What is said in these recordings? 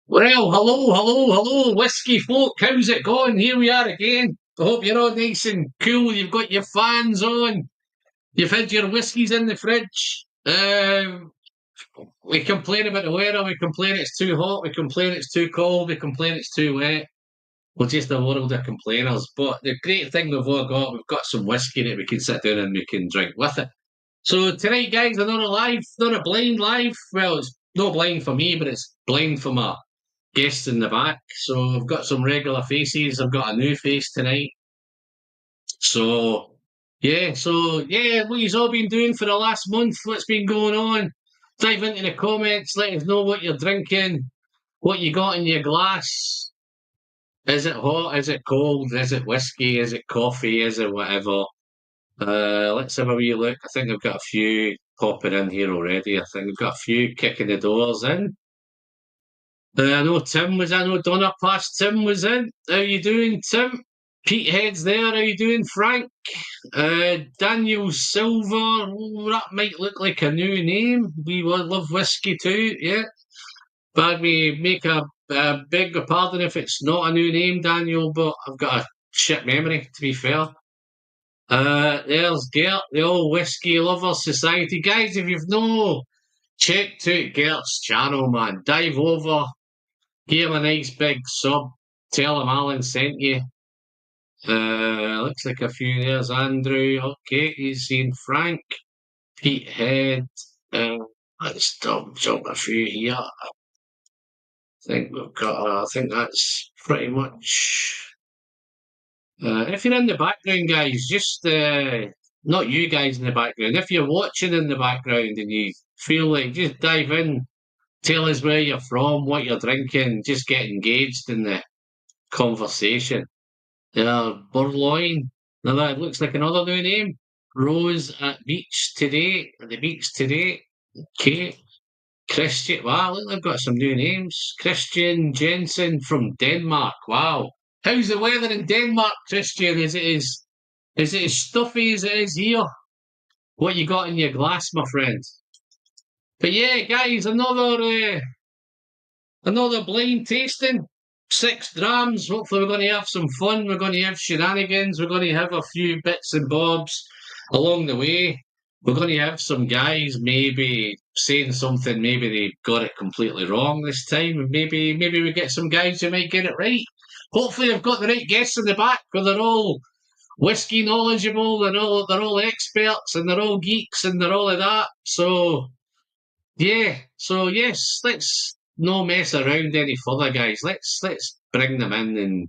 Well, hello, whiskey folk. How's it going? Here we are again. I hope you're all nice and cool. You've got your fans on. You've had your whiskies in the fridge. We complain about the weather. We complain it's too hot. We complain it's too cold. We complain it's too wet. We're just a world of complainers. But the great thing we've got some whiskey that we can sit down and we can drink with it. So tonight, guys, not a blind live. Well, it's no blind for me, but it's blind for my guests in the back. So I've got some regular faces. I've got a new face tonight. So what you've all been doing for the last month? What's been going on? Dive into the comments. Let us know what you're drinking, what you got in your glass. Is it hot? Is it cold? Is it whiskey? Is it coffee? Is it whatever? Let's have a wee look. I think I've got a few popping in here already. I think I've got a few kicking the doors in. I know Tim was. I know Donna past Tim was in. How you doing, Tim? Pete Head's there. How you doing, Frank? Daniel Silver. Oh, that might look like a new name. We would love whiskey too. Yeah, but we make a beg your pardon if it's not a new name, Daniel. But I've got a shit memory, to be fair. There's Gert, the old whiskey lovers society, guys. If you've no checked out Gert's channel, man, dive over. Give him a nice big sub. Tell him Alan sent you. Looks like a few. There's Andrew. Okay, he's seen Frank. Pete Head. Let's jump a few here. I think we've got. I think that's pretty much. If you're in the background, guys, just not you guys in the background. If you're watching in the background and you feel like, just dive in. Tell us where you're from, what you're drinking. Just get engaged in the conversation. Burloin. Now that looks like another new name. Rose at beach today. At the beach today. Okay. Christian. Wow, look, they've got some new names. Christian Jensen from Denmark. Wow. How's the weather in Denmark, Christian? Is it as stuffy as it is here? What you got in your glass, my friend? But yeah, guys, another blind tasting. 6 drams. Hopefully, we're going to have some fun. We're going to have shenanigans. We're going to have a few bits and bobs along the way. We're going to have some guys maybe saying something. Maybe they got it completely wrong this time. Maybe we get some guys who might get it right. Hopefully, I've got the right guests in the back, where they're all whiskey knowledgeable. They're all experts, and they're all geeks, and they're all of that. So yeah. So yes, let's no mess around any further, guys. Let's bring them in and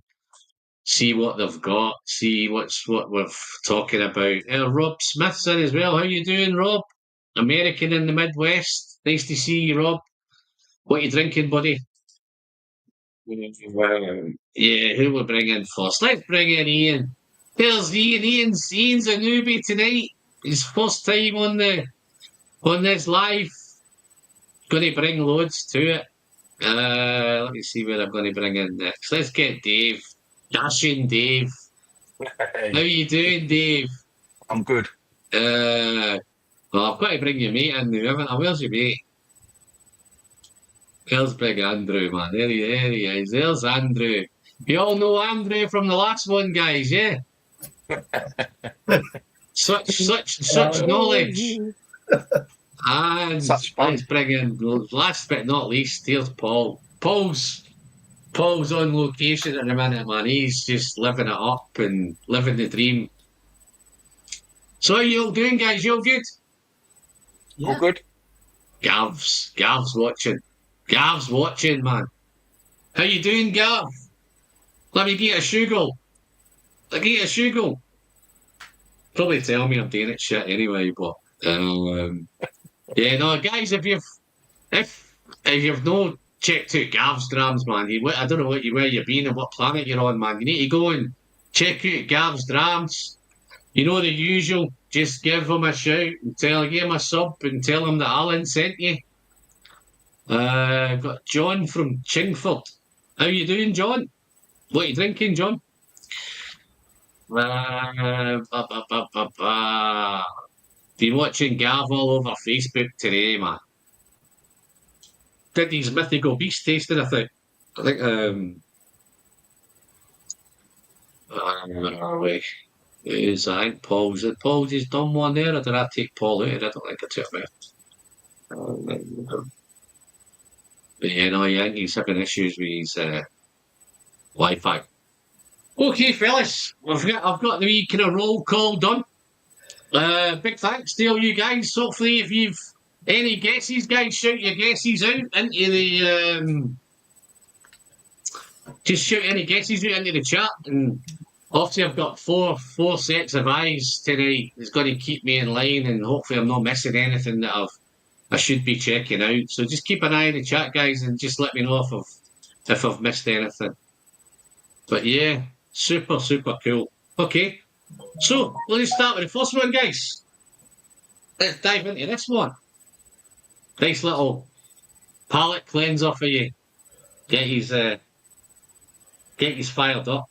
see what they've got. See what we're talking about. Rob Smith's in as well. How you doing, Rob? American in the Midwest. Nice to see you, Rob. What you drinking, buddy? Yeah, who we bring in first? Let's bring in Ian. There's Ian. Ian's a newbie tonight. His first time on this live. Going to bring loads to it. Let me see where I'm going to bring in next. Let's get Dave. Dashing Dave. Hey, How you doing, Dave? I'm good. Well, I've got to bring your mate in now, haven't I? Where's your mate? There's big Andrew, man. There he is. There's Andrew. You all know Andrew from the last one, guys, yeah? Such knowledge. And Such fun. let's bring in, last but not least, here's Paul. Paul's on location at the minute, man. He's just living it up and living the dream. So how you all doing, guys? You all good? All good. Gav's watching. Gav's watching, man. How you doing, Gav? Let me get a shugle. Probably tell me I'm doing it shit anyway, but yeah, no, guys, if you've not checked out Gav's drams, man, I don't know where you've been and what planet you're on, man. You need to go and check out Gav's drams. You know the usual. Just give him a shout and give him a sub and tell him that Alan sent you. I've got John from Chingford. How you doing, John? What you drinking, John? Been watching Gav all over Facebook today, man. did his mythical beast tasting, I think. I think is I think Paul's just done one there, or did I take Paul out? I don't think I took him out. But yeah, no, I think he's having issues with his Wi-Fi. Okay, fellas, I've got the wee kind of roll call done. Big thanks to all you guys. Hopefully, if you've any guesses, guys, shout your guesses out into the just shout any guesses out into the chat. And obviously, I've got four sets of eyes tonight. It's going to keep me in line, and hopefully, I'm not missing anything that I should be checking out. So just keep an eye in the chat, guys, and just let me know if I've missed anything. But yeah, super cool. Okay, so let's start with the first one, guys. Let's dive into this one. Nice little palate cleanser for you. Get his fired up.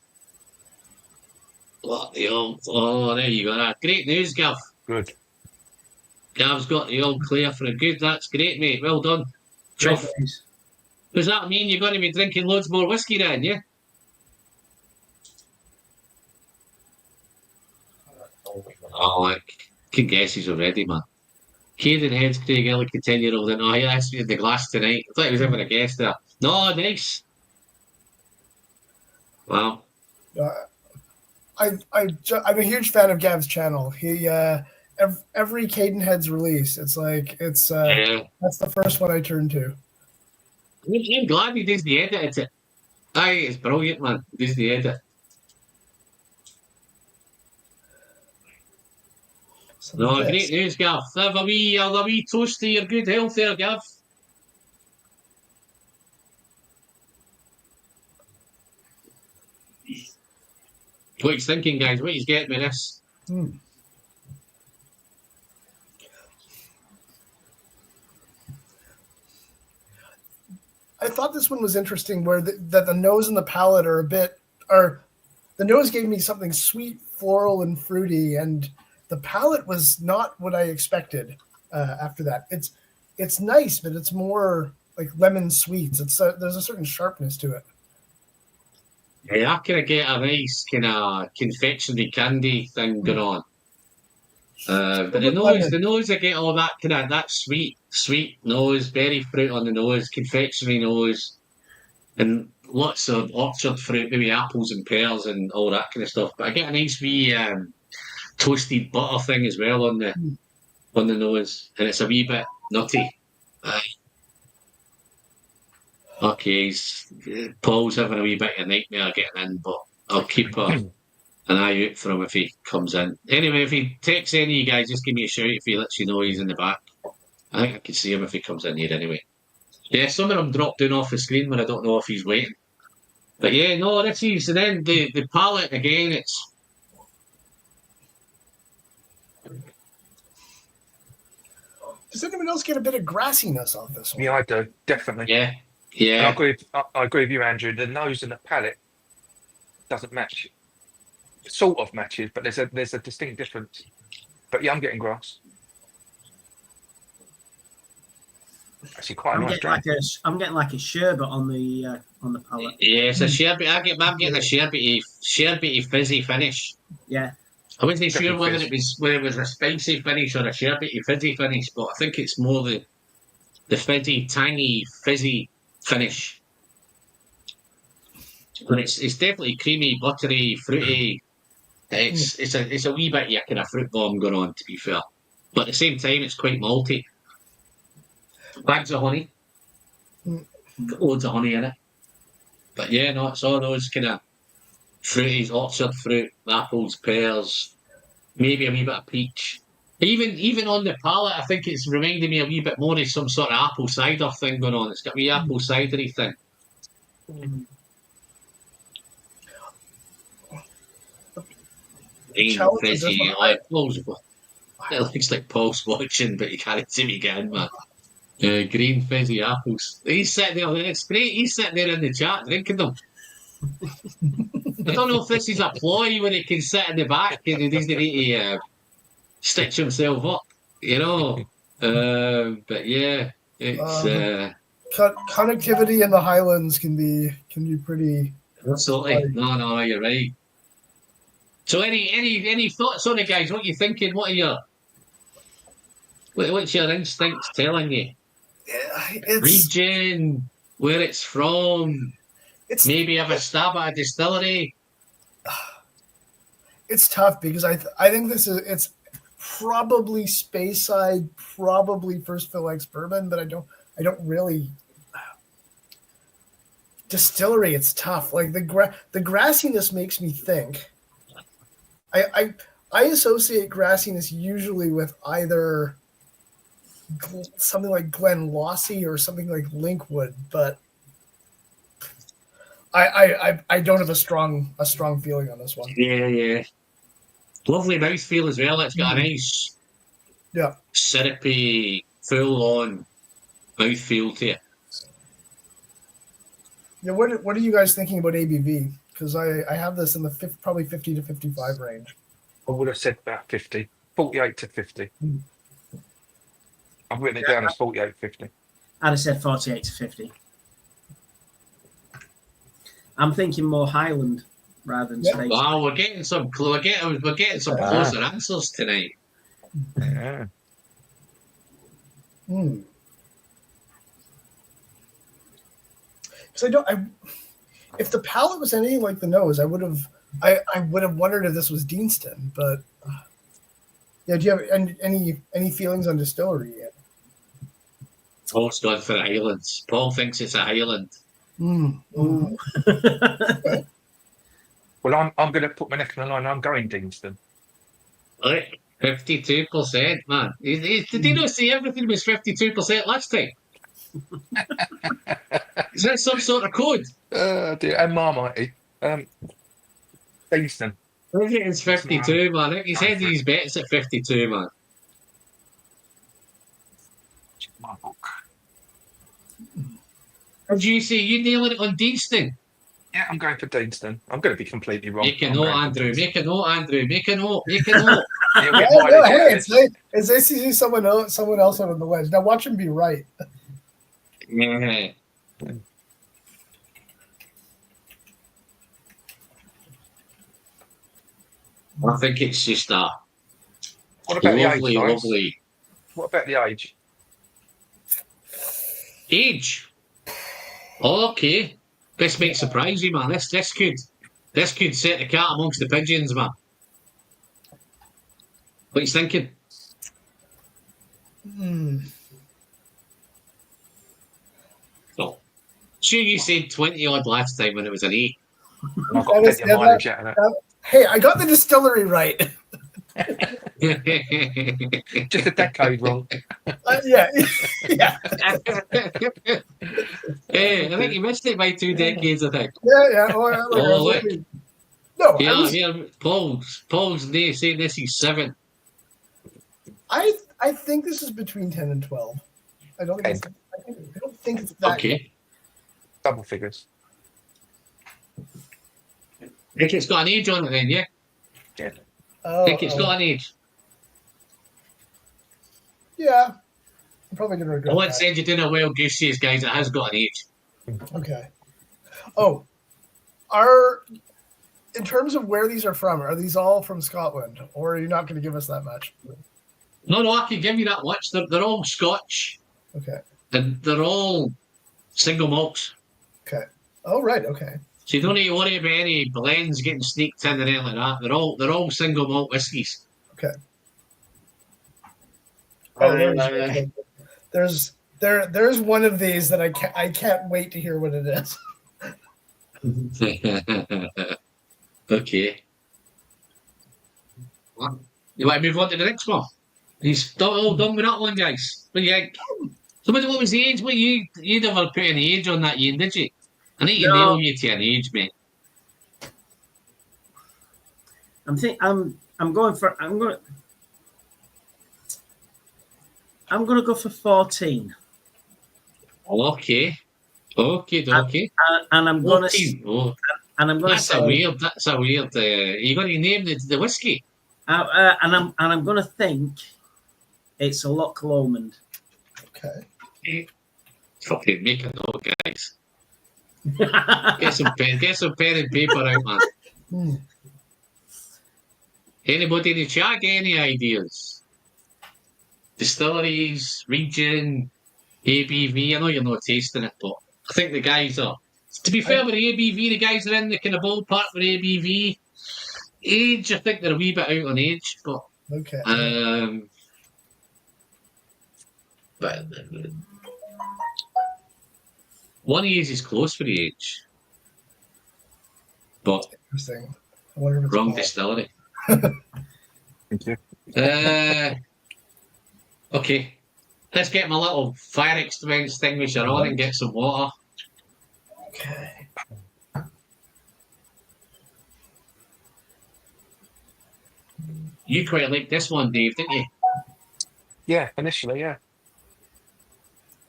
What the old? Oh, there you go. Great news, Gav. Good. Gav's got the all clear for a good. That's great, mate. Well done. Chuff. Does that mean you're going to be drinking loads more whiskey then, yeah? Oh, I can guess he's already, man. Caden Heads, Craig Ellie, 10-year-old. Oh, yeah, that's in the glass tonight. I thought he was having a guest there. No, nice. Wow. I'm a huge fan of Gav's channel. He every Caden Heads release, it's like that's the first one I turn to. I'm glad he does the edit. It's brilliant, man. He does the edit. No, great news, Gav. Have a wee toast to your good health there, Gav. What he's thinking, guys? What he's getting with this? I thought this one was interesting, where that the nose and the palate are the nose gave me something sweet, floral, and fruity, and the palate was not what I expected. After that, it's nice, but it's more like lemon sweets. There's a certain sharpness to it. Yeah, I kind of get a nice kind of confectionery candy thing going on. But the nose, I get all that kind of that sweet nose, berry fruit on the nose, confectionery nose, and lots of orchard fruit, maybe apples and pears and all that kind of stuff. But I get a nice wee toasted butter thing as well on the nose, and it's a wee bit nutty. Okay, Paul's having a wee bit of a nightmare getting in, but I'll keep an eye out for him if he comes in. Anyway, if he texts any of you guys, just give me a shout if he lets you know he's in the back. I think I can see him if he comes in here anyway. Yeah, some of them drop down off the screen when I don't know if he's waiting. But yeah, no, this is, and then the palette again, it's... Does anyone else get a bit of grassiness on this one? Yeah, I do, definitely. Yeah. And I agree with you, Andrew. The nose and the palate doesn't match. It sort of matches, but there's a distinct difference. But yeah, I'm getting grass. Actually, quite a nice drink. I'm getting like a sherbet on the palate. Yeah, it's a sherbet. I'm getting a sherbety fizzy finish. Yeah. I wasn't sure whether it was a spicy finish or a sherbety fizzy finish, but I think it's more the fizzy, tangy, fizzy finish. But it's definitely creamy, buttery, fruity. It's a wee bit of a kind of fruit bomb going on, to be fair. But at the same time, it's quite malty. Bags of honey. Got loads of honey in it. But yeah, no, it's all those kind of fruities, orchard fruit, apples, pears, maybe a wee bit of peach. Even on the palate, I think it's reminding me a wee bit more of some sort of apple cider thing going on. It's got a wee apple cidery thing. Fizzy, it looks like Paul's watching, but you can't see me again, man. Green fizzy apples. He's sitting there, it's great. He's sitting there in the chat drinking them. I don't know if this is a ploy when he can sit in the back and he doesn't need to stitch himself up, you know. But yeah, it's connectivity in the Highlands can be pretty. Absolutely. No, you're right. So any thoughts on it, guys? What are you thinking? What's your instincts telling you? Region, where it's from, maybe have a stab at a distillery. It's tough because I think it's probably Speyside, probably First Fill X bourbon, but I don't really. Distillery, it's tough. Like the grassiness makes me think. I associate grassiness usually with either something like Glenlossie or something like Linkwood, but I don't have a strong feeling on this one. Yeah. Lovely mouthfeel as well. It's got a nice, syrupy, full-on mouthfeel to it. Yeah, what are you guys thinking about ABV? Because I have this in the probably 50 to 55 range. I would have said about 50, 48 to 50. I've written it down as 48 50. I'd have said 48 to 50. I'm thinking more Highland rather than Speyside. Wow, we're getting some closer answers tonight. Yeah. Because if the palate was anything like the nose, I would have wondered if this was Deanston. But do you have any feelings on distillery yet? Paul's gone for the Highlands. Paul thinks it's a Highland. Well, I'm going to put my neck on the line. I'm going Deanston. Right, 52%, man. Did he not say everything was 52% last time? Is that some sort of code? Dear. And Marmite. Deanston. I think it's 52, man. I think he said these bets at 52, man. My book. Did you say you nailing it on Deanston? Yeah, I'm going for Deanston. I'm going to be completely wrong. Make a note, Andrew. Make a note, Andrew. Make a note. Make a note. Hey, it's nice to see someone else on the ledge. Now watch him be right. Yeah. I think it's just a What about lovely, the age, guys? lovely What about the age? age. Okay, this might surprise you, man. This could set the cat amongst the pigeons, man. What are you thinking? Oh, sure, you said 20 odd last time when it was an 8. I've got plenty of mileage out of that. Hey, I got the distillery right. Just a decade wrong. Yeah. Hey, I think you missed it by 2 decades, I think. Yeah. Look. No, Yeah, Paul's saying this is 7. I think this is between 10 and 12. I don't think it's that. Okay. Double figures. I think it's got an age on it then, yeah? Yeah. I think it's got an age. Yeah. I'm probably going to regret Well, let's say you're doing a wild goose chase, guys. It has got an age. Okay. In terms of where these are from, are these all from Scotland, or are you not going to give us that much? No, I can give you that much. They're all Scotch. Okay. And they're all single malts. Okay. Oh, right. Okay. So you don't need to worry about any blends getting sneaked in or anything like that. They're all single malt whiskies. Okay. There's one of these that I can't wait to hear what it is. Okay. You want to move on to the next one? He's all done with that one, guys. What do you think? Somebody, what was the age? Well, you never put any age on that, Ian, did you? I think you nail you to an age, mate. I'm going to go for 14. Okay. And I'm going to. Oh, And I'm going that's a weird. That's a weird. You got to name the whiskey. And I'm going to think it's a Loch Lomond. Okay. Fucking make a note, guys. Get some pen and paper out, man. Hmm. Anybody in the chat get any ideas? Distilleries, region, ABV. I know you're not tasting it, but I think the guys are. To be fair, with the ABV, the guys are in the kind of ballpark with ABV. Age, I think they're a wee bit out on age, but Okay. but one of these is close for the age, but Interesting. I wonder if it's wrong called. distillery. Thank you. Okay, let's get my little fire extinguisher on and get some water. Okay. You quite like this one, Dave, didn't you? Yeah, initially, yeah.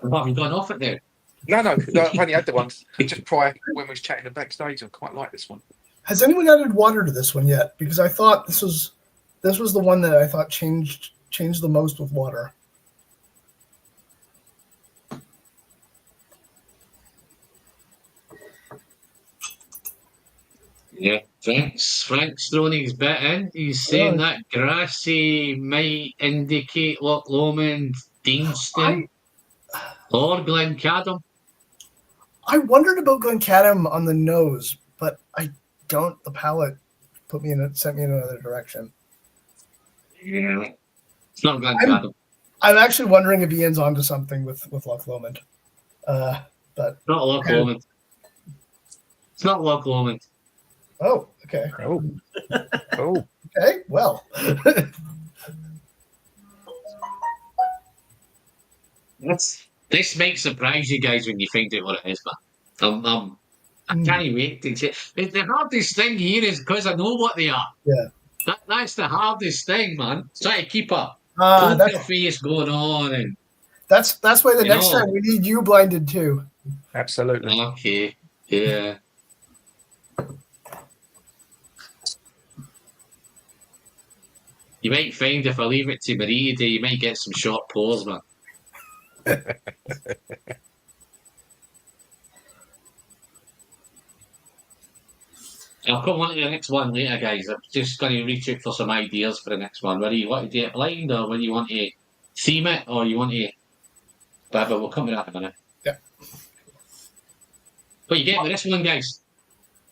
What have you gone off it now? No, I've only had the ones just prior when we was chatting the backstage. I quite like this one. Has anyone added water to this one yet? Because I thought this was the one that I thought changed the most with water. Yeah, Frank's throwing his bit in. He's saying that grassy might indicate Loch Lomond, Deanston, or Glencadam. I wondered about Glencadam on the nose, but I don't. The palate sent me in another direction. Yeah, it's not Glencadam. I'm actually wondering if Ian's onto something with Loch Lomond. But Not Loch Lomond. It's not Loch Lomond. Oh, okay. Oh. Okay, well. This might surprise you guys when you find out what it is, man. I can't wait to say. The hardest thing here is because I know what they are. Yeah. That's the hardest thing, man. Try to keep a poker face going on, and that's why the next time we need you blinded too. Absolutely. Okay. Yeah. You might find if I leave it to Marie today, you might get some short pours, man. I'll come on to the next one later, guys. I'm just going to reach out for some ideas for the next one. Whether you want to do it blind, or whether you want to theme it, or you want to... But we'll come to that in a minute. Yeah. What you get with this one, guys?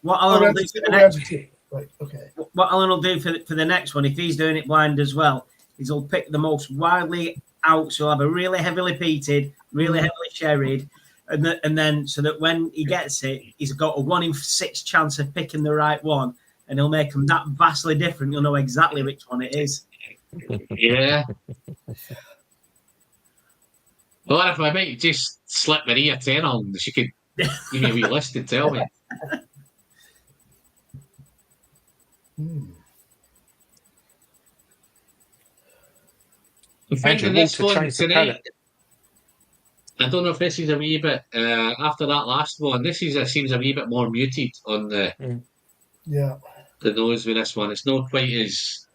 What Alan will do for the next... Right, okay. What Alan will do for the next one, if he's doing it blind as well, is he'll pick the most widely out, so he'll have a really heavily peated, really heavily sherried, and then so that when he gets it, he's got a 1 in 6 chance of picking the right one, and he'll make them that vastly different. You'll know exactly which one it is. Yeah. Well, if I might just slip Marie a 10 on, she could give me a wee list and tell me. I'm finding this one tonight. I don't know if this is a wee bit after that last one. This seems a wee bit more muted on the nose with this one. It's not quite as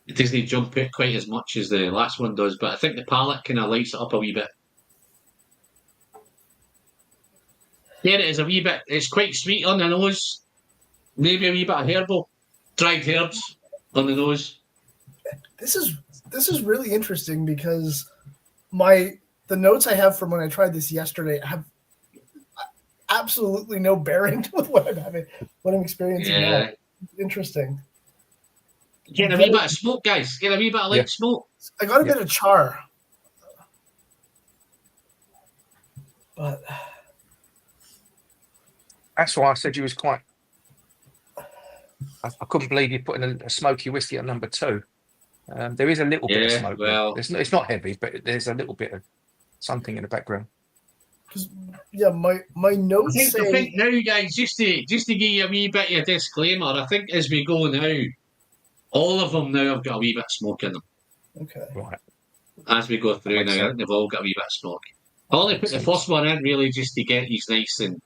it doesn't jump out quite as much as the last one does, but I think the palate kind of lights it up a wee bit. Yeah, it is a wee bit. It's quite sweet on the nose. Maybe a wee bit of herbal, dried herbs on the nose. This is really interesting because the notes I have from when I tried this yesterday have absolutely no bearing with what I'm experiencing now. Interesting. Get a wee bit of smoke, guys. Get a wee bit of light smoke. I got a bit of char. But that's why I said you was quite... I couldn't believe you putting a smoky whiskey at number 2. There is a little bit of smoke. Well, it's not heavy, but there's a little bit of something in the background. Because my notes I think now, guys, just to give you a wee bit of a disclaimer, I think as we go now, all of them now have got a wee bit of smoke in them. Okay. Right. As we go through now, I think they've all got a wee bit of smoke. I only put the first one in really just to get these nice and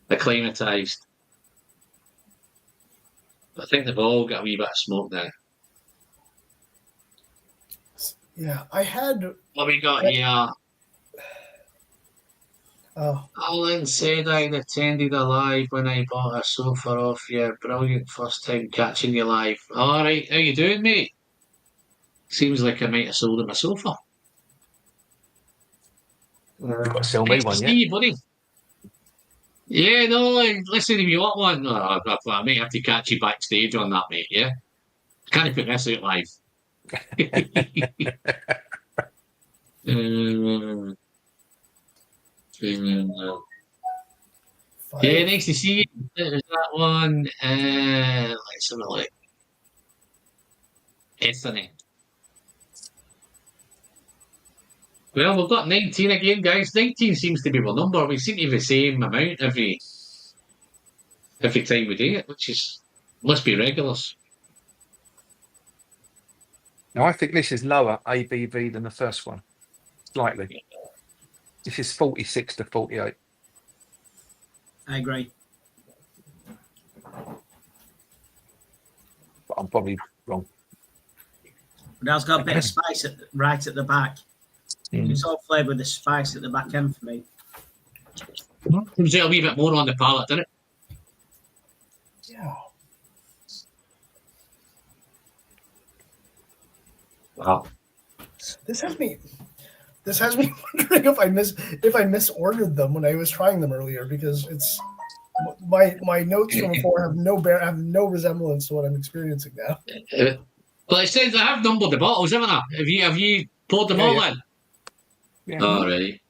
acclimatised. I think they've all got a wee bit of smoke now. Yeah, I had... What we got here? Oh, Alan said I'd attended a live when I bought a sofa off you. Brilliant first time catching you live. All right, how you doing, mate? Seems like I might have sold him a sofa. You've got to sell me Nice to one, see yeah? you, buddy. Yeah, no, listen, if you want one, I may have to catch you backstage on that, mate, yeah? Can't put this out live. Uh, five. yeah, nice to see you. There's that one. Let's have a look. Anthony. Well, we've got 19 again, guys. 19 seems to be our number. We seem to have the same amount every time we do it, which is must be regulars. Now, I think this is lower ABV than the first one. Slightly. This is 46 to 48. I agree. But I'm probably wrong. But that's got a bit of spice right at the back. It's all flavoured with the spice at the back end for me. Seems a wee bit more on the palate, doesn't it? Yeah. Wow. This has me wondering if I misordered them when I was trying them earlier, because it's my notes from before have no resemblance to what I'm experiencing now. Well, it says I have numbered the bottles, haven't I? Have you poured them all in? Yeah. All right.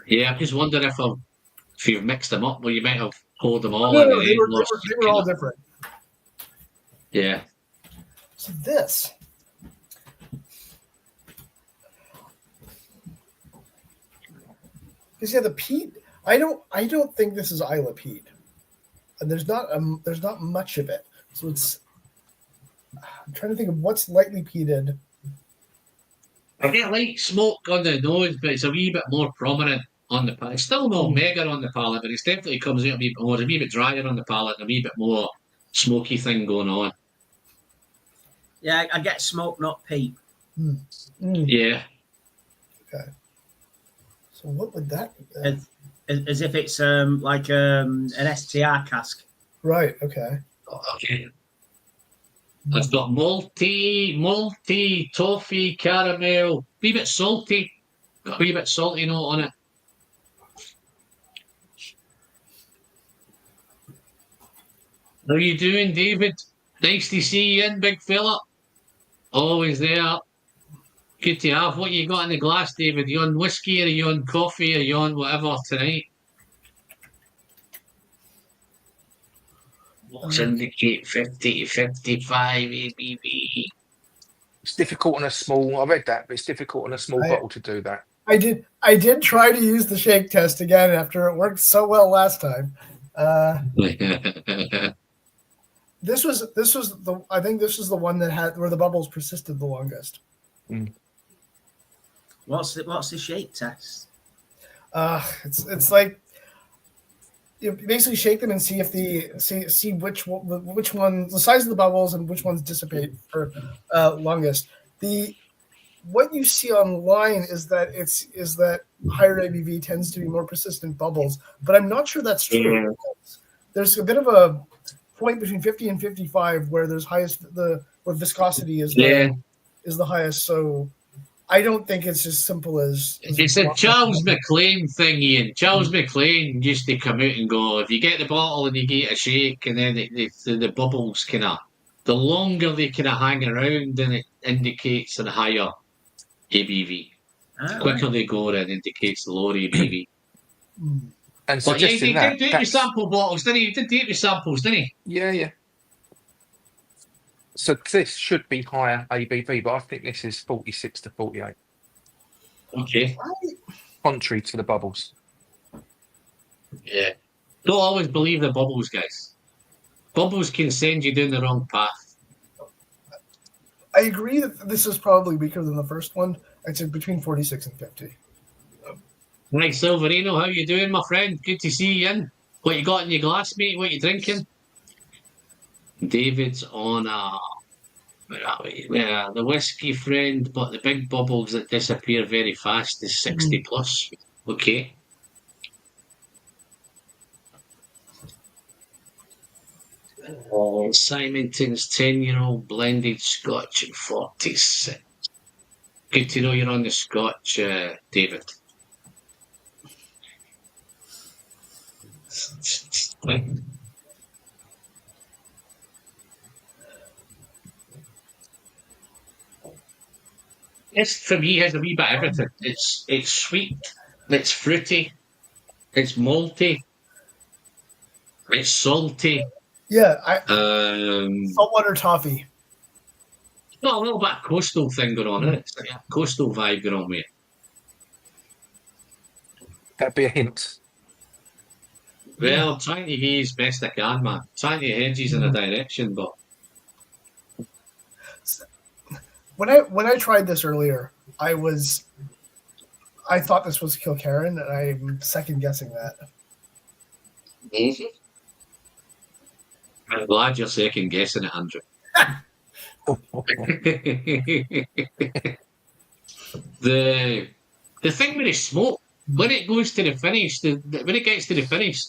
Yeah, I'm just wondering if you've mixed them up, well, you might have poured them all in. No, they were all different. Yeah. So this. Because the peat, I don't think this is Isla peat, and there's not much of it. So I'm trying to think of what's lightly peated. I get light smoke on the nose, but it's a wee bit more prominent on the palate. It's still not mega on the palate, but it definitely comes out a wee bit more. It's a wee bit drier on the palate and a wee bit more smoky thing going on. Yeah, I get smoke, not peat. Yeah. Okay. So what would that be? As if it's like an STR cask. Right, okay. Okay. It's got malty, toffee, caramel, wee bit salty. Got a wee bit salty note on it. How you doing, David? Nice to see you in, big fella. Always there. Good to have. What you got in the glass, David? Are you on whiskey, or are you on coffee, or are you on whatever tonight? What's indicate 50 to 55 ABV? It's difficult on a small. I read that, but it's difficult on a small bottle to do that. I did try to use the shake test again after it worked so well last time. This was I think this was the one that had where the bubbles persisted the longest. What's the shake test? It's like you basically shake them and see if see which one the size of the bubbles and which ones dissipate for longest. What you see online is that higher ABV tends to be more persistent bubbles, but I'm not sure that's true. Yeah. There's a bit of a point between 50 and 55 where there's where viscosity is the highest. So I don't think it's as simple as it's a Charles McLean thing, Ian. Charles McLean used to come out and go, if you get the bottle and you get a shake, and then the bubbles the longer they hang around, then it indicates a higher ABV. The quicker they go, then indicates the lower ABV. And But yeah, he suggesting did take your sample bottles, didn't he? He did take your samples, didn't he? Yeah. So this should be higher ABV, but I think this is 46 to 48. Okay. Contrary to the bubbles. Yeah. Don't always believe the bubbles, guys. Bubbles can send you down the wrong path. I agree that this is probably weaker than the first one. I'd say between 46 and 50. Right, Silverino, how you doing, my friend? Good to see you in. What you got in your glass, mate? What you drinking? David's on a Where are we? Yeah, the whiskey friend, but the big bubbles that disappear very fast is 60 plus. Okay. Simonton's 10-year-old blended Scotch at 46. Good to know you're on the Scotch, David. This for me has a wee bit of everything. It's sweet, it's fruity, it's malty, it's salty. Yeah, Um, saltwater toffee. got a little bit of coastal thing going on in it. It's like a coastal vibe going on with it. That'd be a hint. Well, I'm trying to be as best I can, man. Trying to hedge in a direction, but When I tried this earlier, I thought this was Kilkerran, and I'm second guessing that. I'm glad you're second guessing it, Andrew. the thing with the smoke, when it goes to the finish, when it gets to the finish,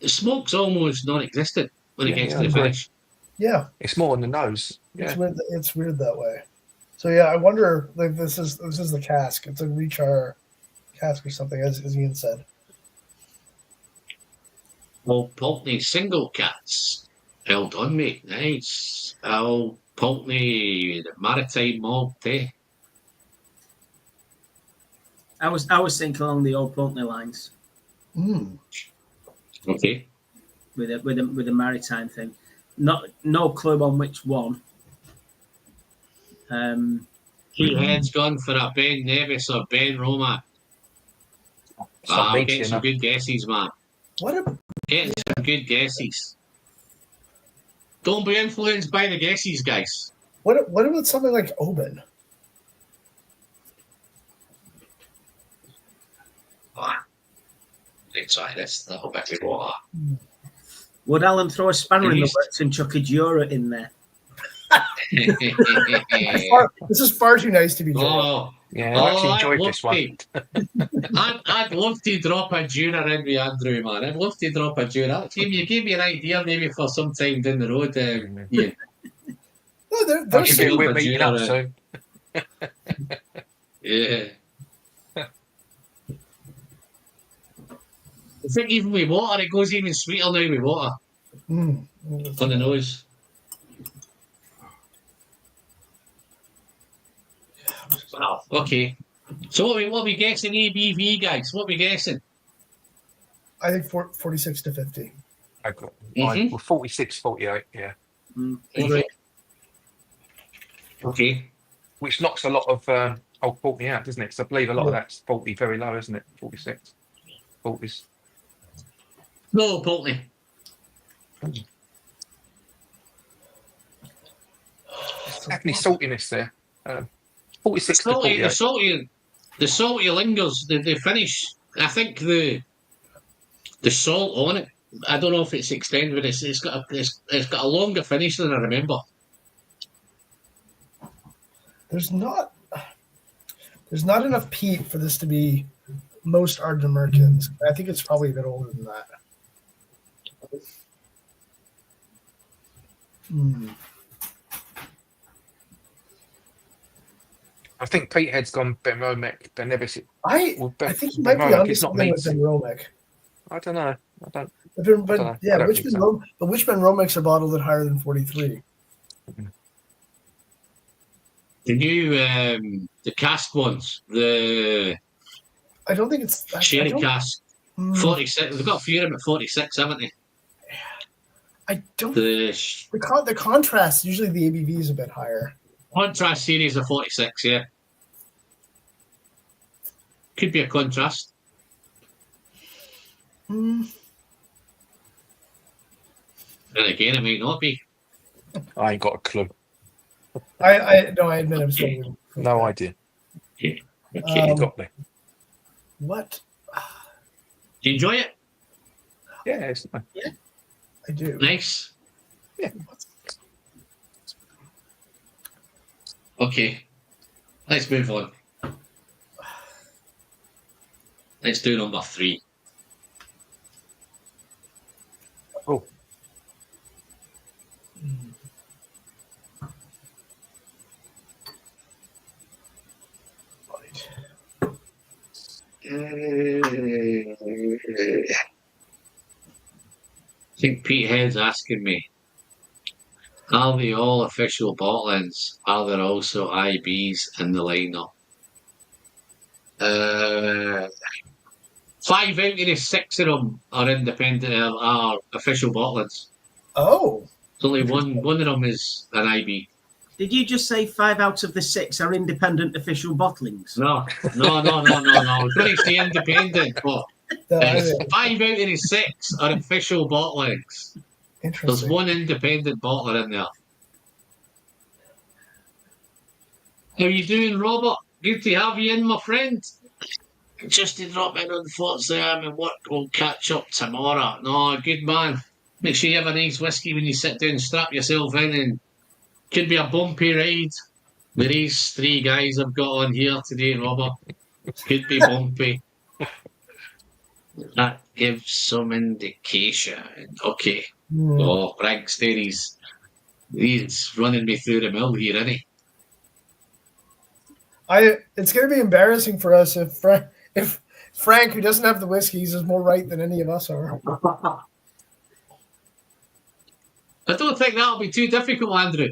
the smoke's almost non-existent when it Yeah, gets yeah, to the I agree. finish. Yeah, It's more on the nose. Yeah. it's weird that way. So yeah, I wonder like this is the cask. It's a rechar cask or something, as Ian said. Well, Pulteney single cats. Well done, mate. Nice. Oh, Pulteney, the maritime malt, eh? I was thinking along the old Pulteney lines Okay. with a maritime thing. No clue on which one. Two heads gone for a Ben Nevis or Ben Roma. It's not I'm meat, getting you some know. good guesses, man. What a Getting some good guesses. Don't be influenced by the guesses, guys. what about something like Oban? Let's try this. That'll bet we water. Would Alan throw a spanner in the Please. works and chuck a Jura in there? This is far too nice to be true. Oh, Yeah, I actually I'd enjoyed love this one. I'd love to drop a Jura in with Andrew, man. I'd love to drop a Jura. You gave me an idea maybe for some time down the road. Ian. No, I there's should get some- we're meeting up soon. Yeah. I think even with water, it goes even sweeter now with water on the nose. Wow, okay. So what we guessing ABV, guys? What we guessing? I think 46 to 50. I got Mhm. well, 46, 48, yeah. Okay. Which knocks a lot of old 40 out, doesn't it? Because I believe a lot of that's 40 very low, isn't it? 46. 40s. No, Pulteney. Definitely saltiness there. 46 to 48. The salty lingers. The finish. I think the salt on it. I don't know if it's extended, but it's got a longer finish than I remember. There's not enough peat for this to be most Ardent Americans. I think it's probably a bit older than that. I think Peterhead's gone Ben Romek, Ben Nevis. I think he might be Romek onto is not something meat. with Ben Romek. I don't know. I don't But know. yeah, I don't which think Ben so. which Ben Romeks are bottled at higher than 43? The new the cask ones, the I don't think it's sherry cask, 46. They've got a few of them at 46, haven't they? I don't. The The contrast, usually the ABV is a bit higher. contrast series are 46, yeah. Could be a contrast. And again, it might not be. I ain't got a clue. I admit I'm struggling. No idea. Yeah. Okay. You got me. What? Do you enjoy it? Yeah, it's nice. I do. Nice. Yeah. Okay, let's move on. Let's do number 3. Oh, I think Pete Head's asking me, are they all official bottlings? Are there also IBs in the lineup? 5 out of the 6 of them are independent, are official bottlings. Oh, There's only one of them is an IB. Did you just say 5 out of the 6 are independent official bottlings? No. I was going to say independent, but it's 5 out of the 6 are official bottlings. There's interesting. one independent bottler in there. How you doing, Robert? Good to have you in, my friend. Just to drop in on thoughts there, I'm in work. We'll catch up tomorrow. No, good man. Make sure you have a nice whiskey when you sit down, strap yourself in, and could be a bumpy ride with these 3 guys I've got on here today, Robert. Could be bumpy. That gives some indication. Okay. Oh, Briggs there, he's running me through the mill here, isn't he? It's going to be embarrassing for us if Frank, who doesn't have the whiskeys, is more right than any of us are. I don't think that'll be too difficult, Andrew.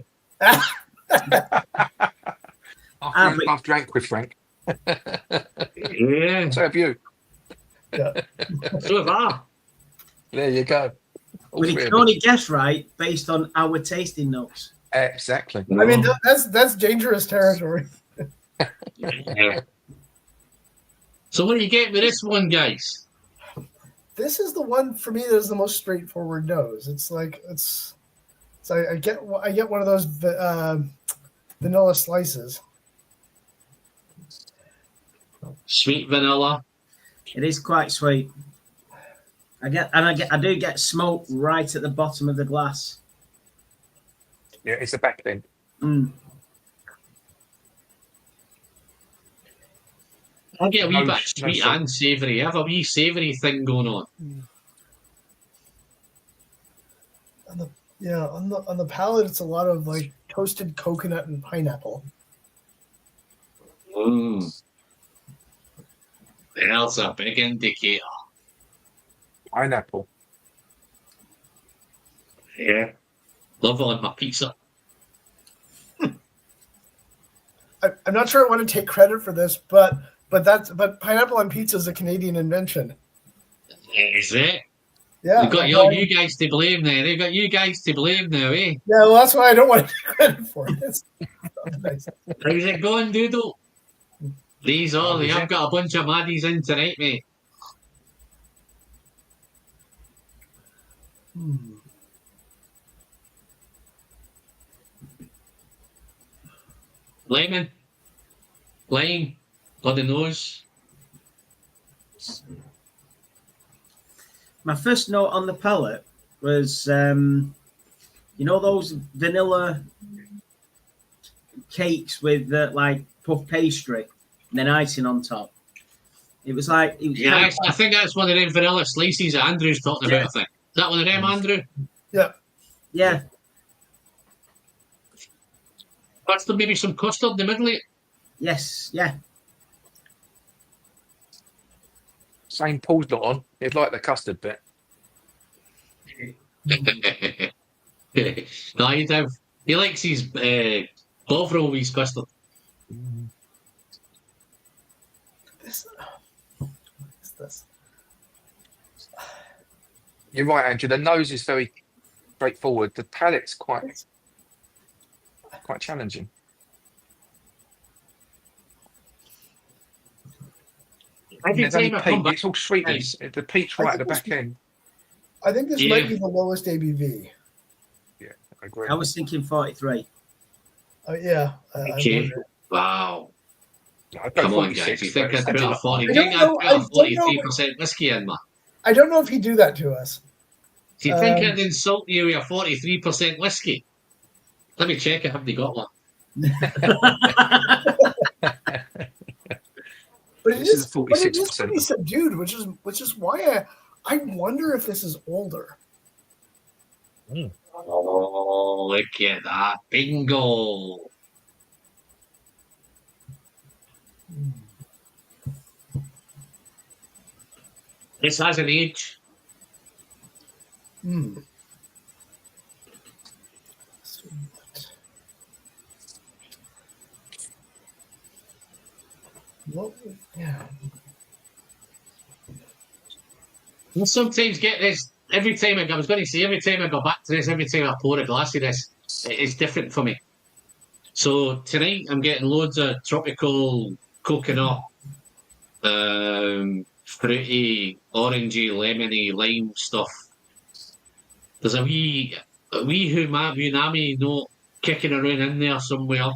I've drank with Frank. Yeah. So have you. Yeah. So have I. There you go. But he can only guess right based on our tasting notes. Exactly. I mean, that's dangerous territory. Yeah. So what do you get with this one, guys? This is the one for me that is the most straightforward nose. It's like I get one of those vanilla slices. Sweet vanilla. It is quite sweet. I do get smoke right at the bottom of the glass. Yeah, it's the back end. I get a wee bit sweet and savoury. I have a wee savoury thing going on. On the palate, it's a lot of like toasted coconut and pineapple. That's a big indicator. Pineapple. Yeah. Love it on my pizza. I'm not sure I want to take credit for this, but pineapple on pizza is a Canadian invention. Is it? Yeah. They've got you guys to blame now. They've got you guys to blame now, eh? Yeah, well, that's why I don't want to take credit for it. It's nice. How's it going, Doodle? These are I've got a bunch of maddies in tonight, mate. Lemon. Lime. On the nose. My first note on the palate was, you know, those vanilla cakes with like puff pastry and then icing on top. It was like, I think that's one of them vanilla slices that Andrew's talking about. I think is that one of them, Andrew? Yeah. That's there maybe some custard in the middle of it. Yes. Yeah. Same Paul's not on. He'd like the custard bit. No, he'd have. He likes his Bovril with his custard. This. You're right, Andrew. The nose is very straightforward. The palate's quite challenging. There's only peat. It's all sweetness. The peat's right at the back end. I think this might be the lowest ABV. Yeah, I agree. I was thinking 43. Yeah. Okay. Wow. Come on, guys. You think I'd put a 40? I don't know. I'd put a 43% whiskey in, man? I don't know if he'd do that to us. Do you think I'd insult you with a 43% whiskey? Let me check. I haven't got one. But This is but it is 46%. pretty subdued, which is why I wonder if this is older. Oh, look at that. Bingo. This has an age. Hmm. Well, yeah. I sometimes get this every time I was going to say every time I go back to this, every time I pour a glass of this, it's different for me. So tonight I'm getting loads of tropical coconut, fruity, orangey, lemony, lime stuff. There's a wee unami note kicking around in there somewhere,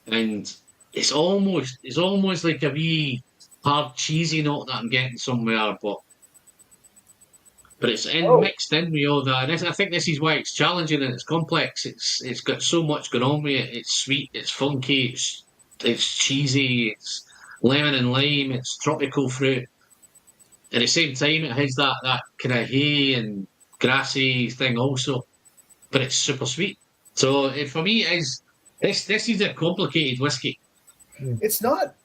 and it's almost like a wee hard cheesy note that I'm getting somewhere, but it's mixed in with all that. And I think this is why it's challenging and it's complex. It's got so much going on with it. It's sweet, it's funky, it's cheesy, it's lemon and lime, it's tropical fruit. At the same time, it has that kind of hay and grassy thing also, but it's super sweet. So for me, this is a complicated whiskey. It's not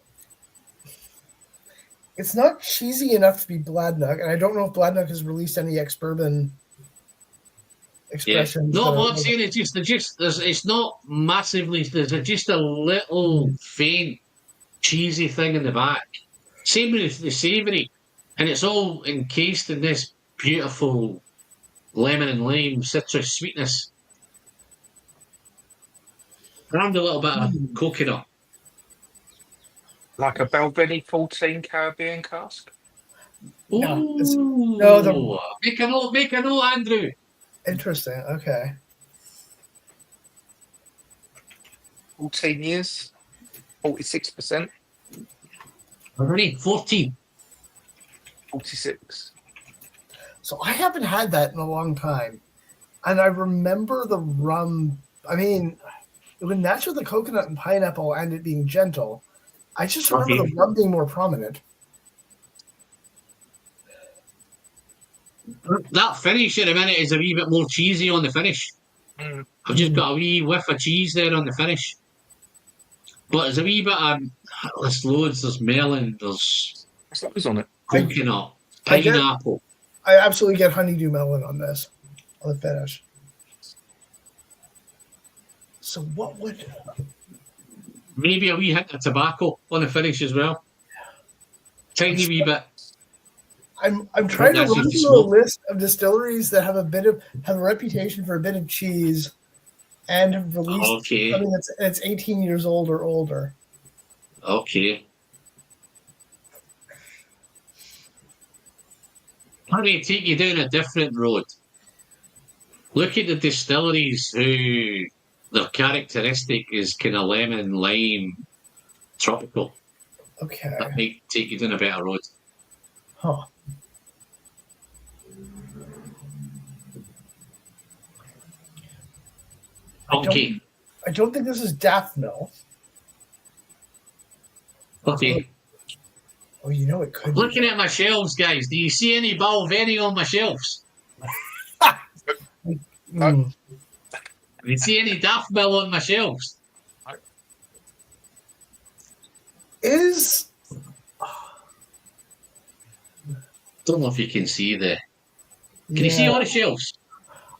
cheesy enough to be Bladnock, and I don't know if Bladnock has released any ex-bourbon expressions. No, what I'm saying is it's not massively. There's just a little faint cheesy thing in the back. Same with the savoury, and it's all encased in this beautiful lemon and lime citrus sweetness, and a little bit of coconut. Like a Balvenie 14 Caribbean cask. No, make a note, Andrew. Interesting. Okay. 14 years, 46%, Already 14. 46. So I haven't had that in a long time, and I remember the rum. I mean, it would match with the coconut and pineapple, and it being gentle. I just remember the rum being more prominent. That finish in a minute is a wee bit more cheesy on the finish. I've just got a wee whiff of cheese there on the finish. But there's a wee bit of, there's loads, there's melon, there's What's on it? coconut, pineapple. I absolutely get honeydew melon on this, on the finish. So what would... Maybe a wee hint of tobacco on the finish as well. Tiny wee bit. I'm trying to run through a list of distilleries that have a reputation for a bit of cheese and have released something that's 18 years old or older. Okay. How do you take you down a different road? Look at the distilleries who their characteristic is kind of lemon, lime, tropical. Okay. That might take you down a better road. Huh. Okay. I don't think this is Daphne. Okay. Oh, you know it could be. Looking at my shelves, guys, do you see any Balvenie on my shelves? Mm. Do you see any Daft Mill on my shelves? Don't know if you can see the... Can you see all the shelves?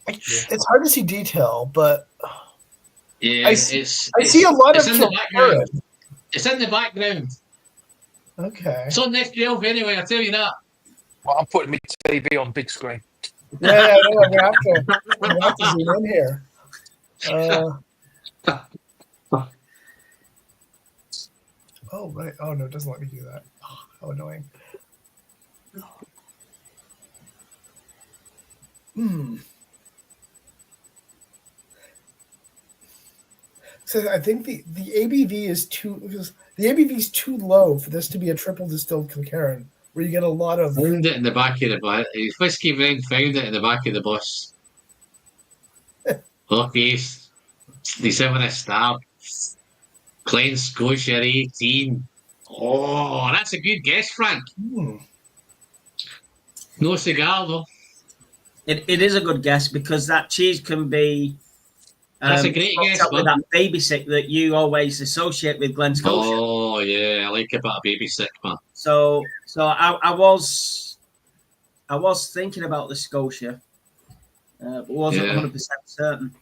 It's hard to see detail, but... Yeah, I see a lot of... in the background. It's in the background. Okay. It's on this shelf anyway, I'll tell you that. Well, I'm putting my TV on big screen. Yeah, no, I'm gonna have to zoom in here. Oh, right. Oh, no, it doesn't let me do that. Oh, how annoying. So I think the ABV is too low for this to be a triple distilled Kilkerran, where you get a lot of... Found it in the back of the bus. Whiskey Vine found it in the back of the bus. Okay, he's having a stab. Glen Scotia 18. Oh, that's a good guess, Frank. No cigar, though. It is a good guess because that cheese can be That's a great guess, with man. that baby sick that you always associate with Glen Scotia. Oh, yeah, I like a bit of baby sick, man. So I was thinking about the Scotia, but wasn't 100% certain.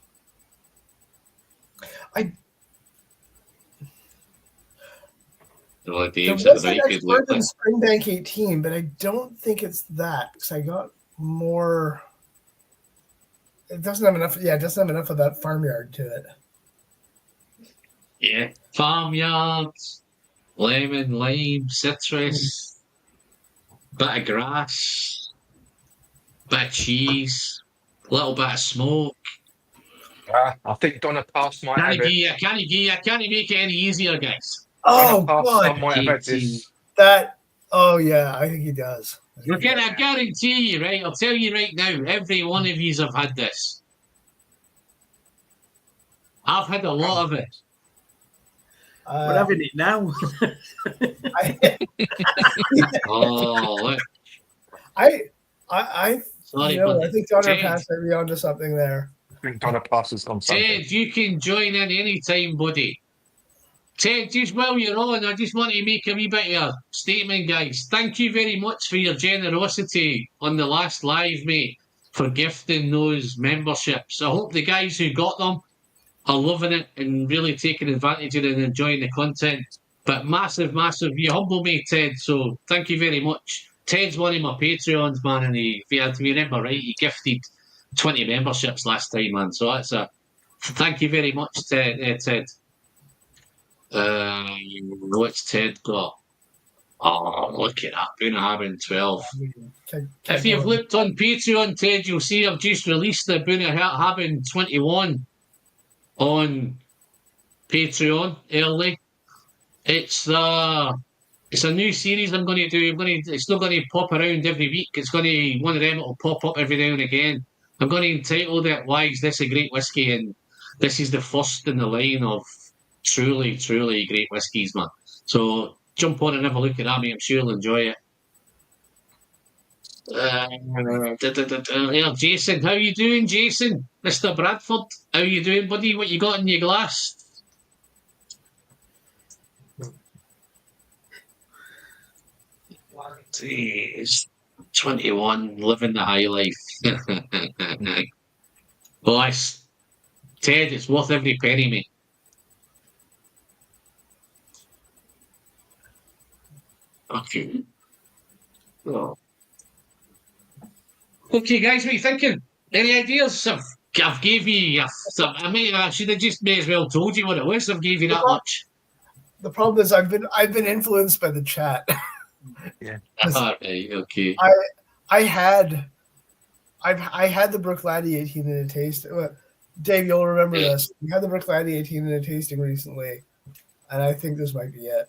Oh, There Dave's was a an very good look. expert in Springbank 18, but I don't think it's that because I got more. It doesn't have enough. Yeah, it doesn't have enough of that farmyard to it. Yeah. Farmyards, lemon, lime, citrus, bit of grass, bit of cheese, little bit of smoke. I think Donna Pass might have it. I can't make it any easier, guys. Oh Donna Pass God, might have had 18. this. that. Oh yeah, I think he does. I guarantee you, right? I'll tell you right now, every one of you have had this. I've had a lot of it. We're having it now. Oh, look. Sorry, you know, but I think Donner Ted, Pass might be onto something there. I think Donna Pass has gone something. Ted, you can join in any time, buddy. Ted, just while you're on, I just want to make a wee bit of a statement, guys. Thank you very much for your generosity on the last live, mate, for gifting those memberships. I hope the guys who got them are loving it and really taking advantage of it and enjoying the content. But massive, you humble me, Ted, so thank you very much. Ted's one of my Patreons, man, and if you remember right, he gifted 20 memberships last time, man. So that's a thank you very much, Ted. What's Ted got? Oh, look at that. Bunnahabhain 12. If you've looked on Patreon, Ted, you'll see I've just released the Bunnahabhain 21 on Patreon early. It's a new series I'm going to do. It's not going to pop around every week. It's going to one of them will pop up every now and again. I'm going to entitle it "Why Is This a Great Whiskey?" and this is the first in the line of truly great whiskies, man. So jump on and have a look at that, mate. I'm sure you'll enjoy it. Jason, how you doing, Jason? Mr. Bradford, how you doing, buddy? What you got in your glass? Jeez. 21, living the high life. Well, Ted, it's worth every penny, mate. Okay. Oh. Okay, guys, what are you thinking? Any ideas? I've gave you. I should have just may as well told you what it was. I've gave you that much. The problem is I've been influenced by the chat. Yeah. Right, okay. I had the Brooklandy 18 in a taste. Dave, you'll remember this. We had the Brooklandy 18 in a tasting recently, and I think this might be it.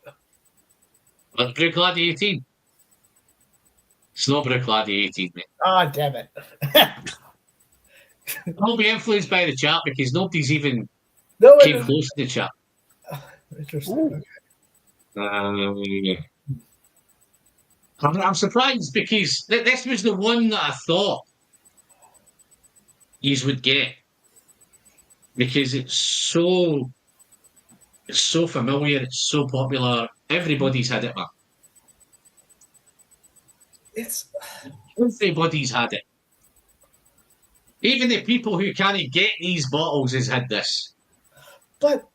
But Brooklandy 18. It's not Brooklandy 18, mate. Ah, damn it. I'll be influenced by the chat because nobody's even came close to the chat. Interesting. Okay. I'm surprised because this was the one that I thought you would get because it's so familiar, it's so popular. Everybody's had it, man. Everybody's had it. Even the people who can't get these bottles has had this. But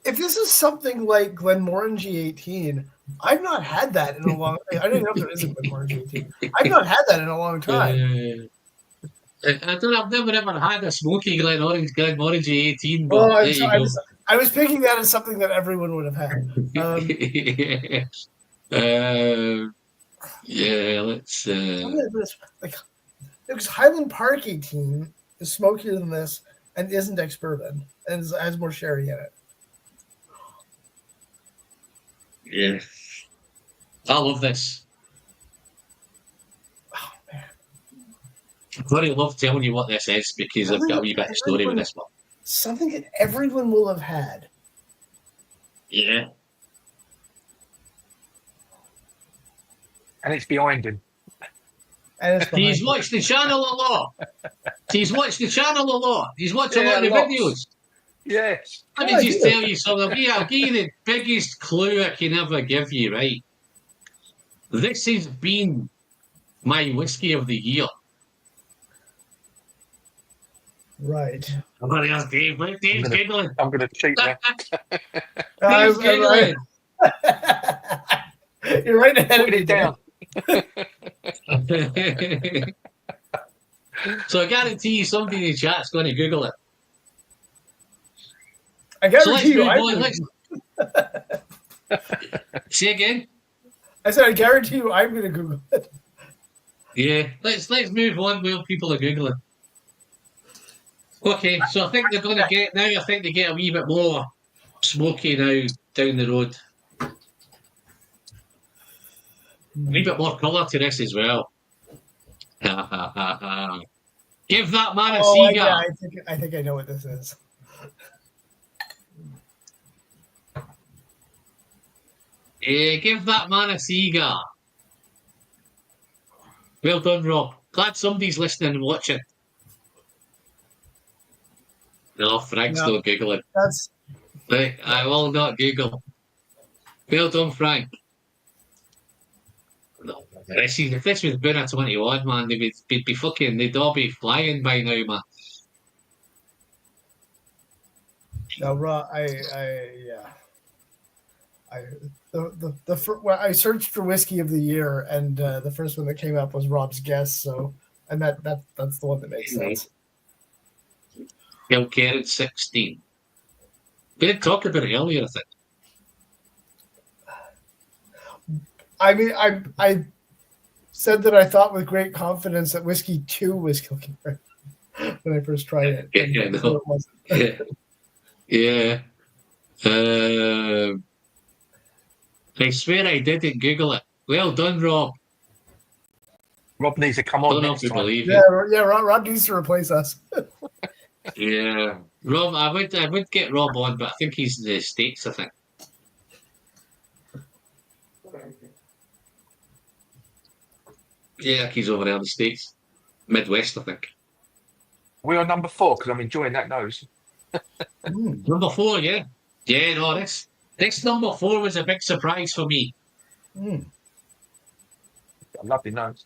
if this is something like Glenmorangie 18, I've not had that in a long time. I don't even know if there is a Glenmorangie 18. I've not had that in a long time. I've never ever had a smoky Glenmorangie 18, but I was picking that as something that everyone would have had. Yeah, let's. Because Highland Park 18 is smokier than this and isn't ex-bourbon and has more sherry in it. Yeah. I love this. Oh, man. I really love telling you what this is because I've got a wee bit of story with this one. something that everyone will have had. Yeah. And it's behind him. And it's behind He's him. watched the channel a lot. He's watched the channel a lot. He's watched a Yeah, lot of the lots. videos. Yes. Let Oh, I me just do. tell you something. I'll give you the biggest clue I can ever give you, right? This has been my whiskey of the year. Right. I'm going to ask Dave. Let Dave's giggling. I'm going to cheat now. Dave's giggling. You're right ahead of Put me, it down. So I guarantee you somebody in the chat's going to Google it. I So let's guarantee you, move I'm on. gonna, Say again. I said, I guarantee you, I'm going to Google it. Yeah, let's move on while people are Googling. Okay, so I think they're going to get now. I think they get a wee bit more smoky now down the road. A wee bit more colour to this as well. Ha ha ha ha. Give that man a Oh, cigar. yeah, I think I know what this is. Yeah, give that man a cigar. Well done, Rob. Glad somebody's listening and watching. No, Frank's No. not Googling. That's Right, I will not Google. Well done, Frank. No, if this was Buna 21, man, they'd be fucking, they'd all be flying by now, man. no, well, I searched for whiskey of the year, and the first one that came up was Rob's guess. So, and that's the one that makes sense. Kilkerran 16. We did talk about it earlier, I think. I mean, I said that I thought with great confidence that whiskey 2 was Kilkerran when I first tried it. Yeah, and no. it wasn't. Yeah. I swear I didn't Google it. Well done, Rob. Rob needs to come on Don't know next if you time. believe Yeah, it. yeah. Rob needs to replace us. Yeah. Rob, I would get Rob on, but I think he's in the States, I think. Yeah, he's over there in the States. Midwest, I think. We're on number 4 because I'm enjoying that nose. Number 4, yeah. Yeah, no, this number 4 was a big surprise for me. Mm. A lovely nose.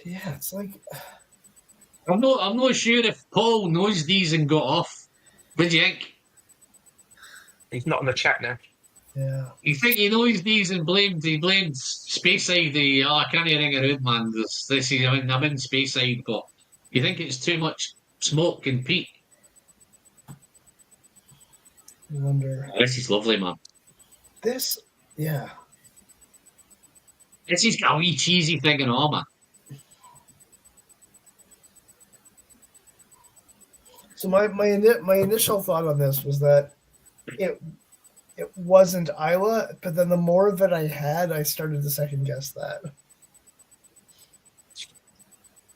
Yeah, it's like I'm not sure if Paul knows these and got off. What do you think? He's not on the chat now. yeah. You think he knows these and he blamed Speyside, I can't ring around, man. I'm in Speyside, but you think it's too much smoke and peat? I wonder. This is lovely, man. This, yeah. This has got a wee cheesy thing and all, man. So my initial thought on this was that it wasn't Isla, but then the more of it I had, I started to second guess that.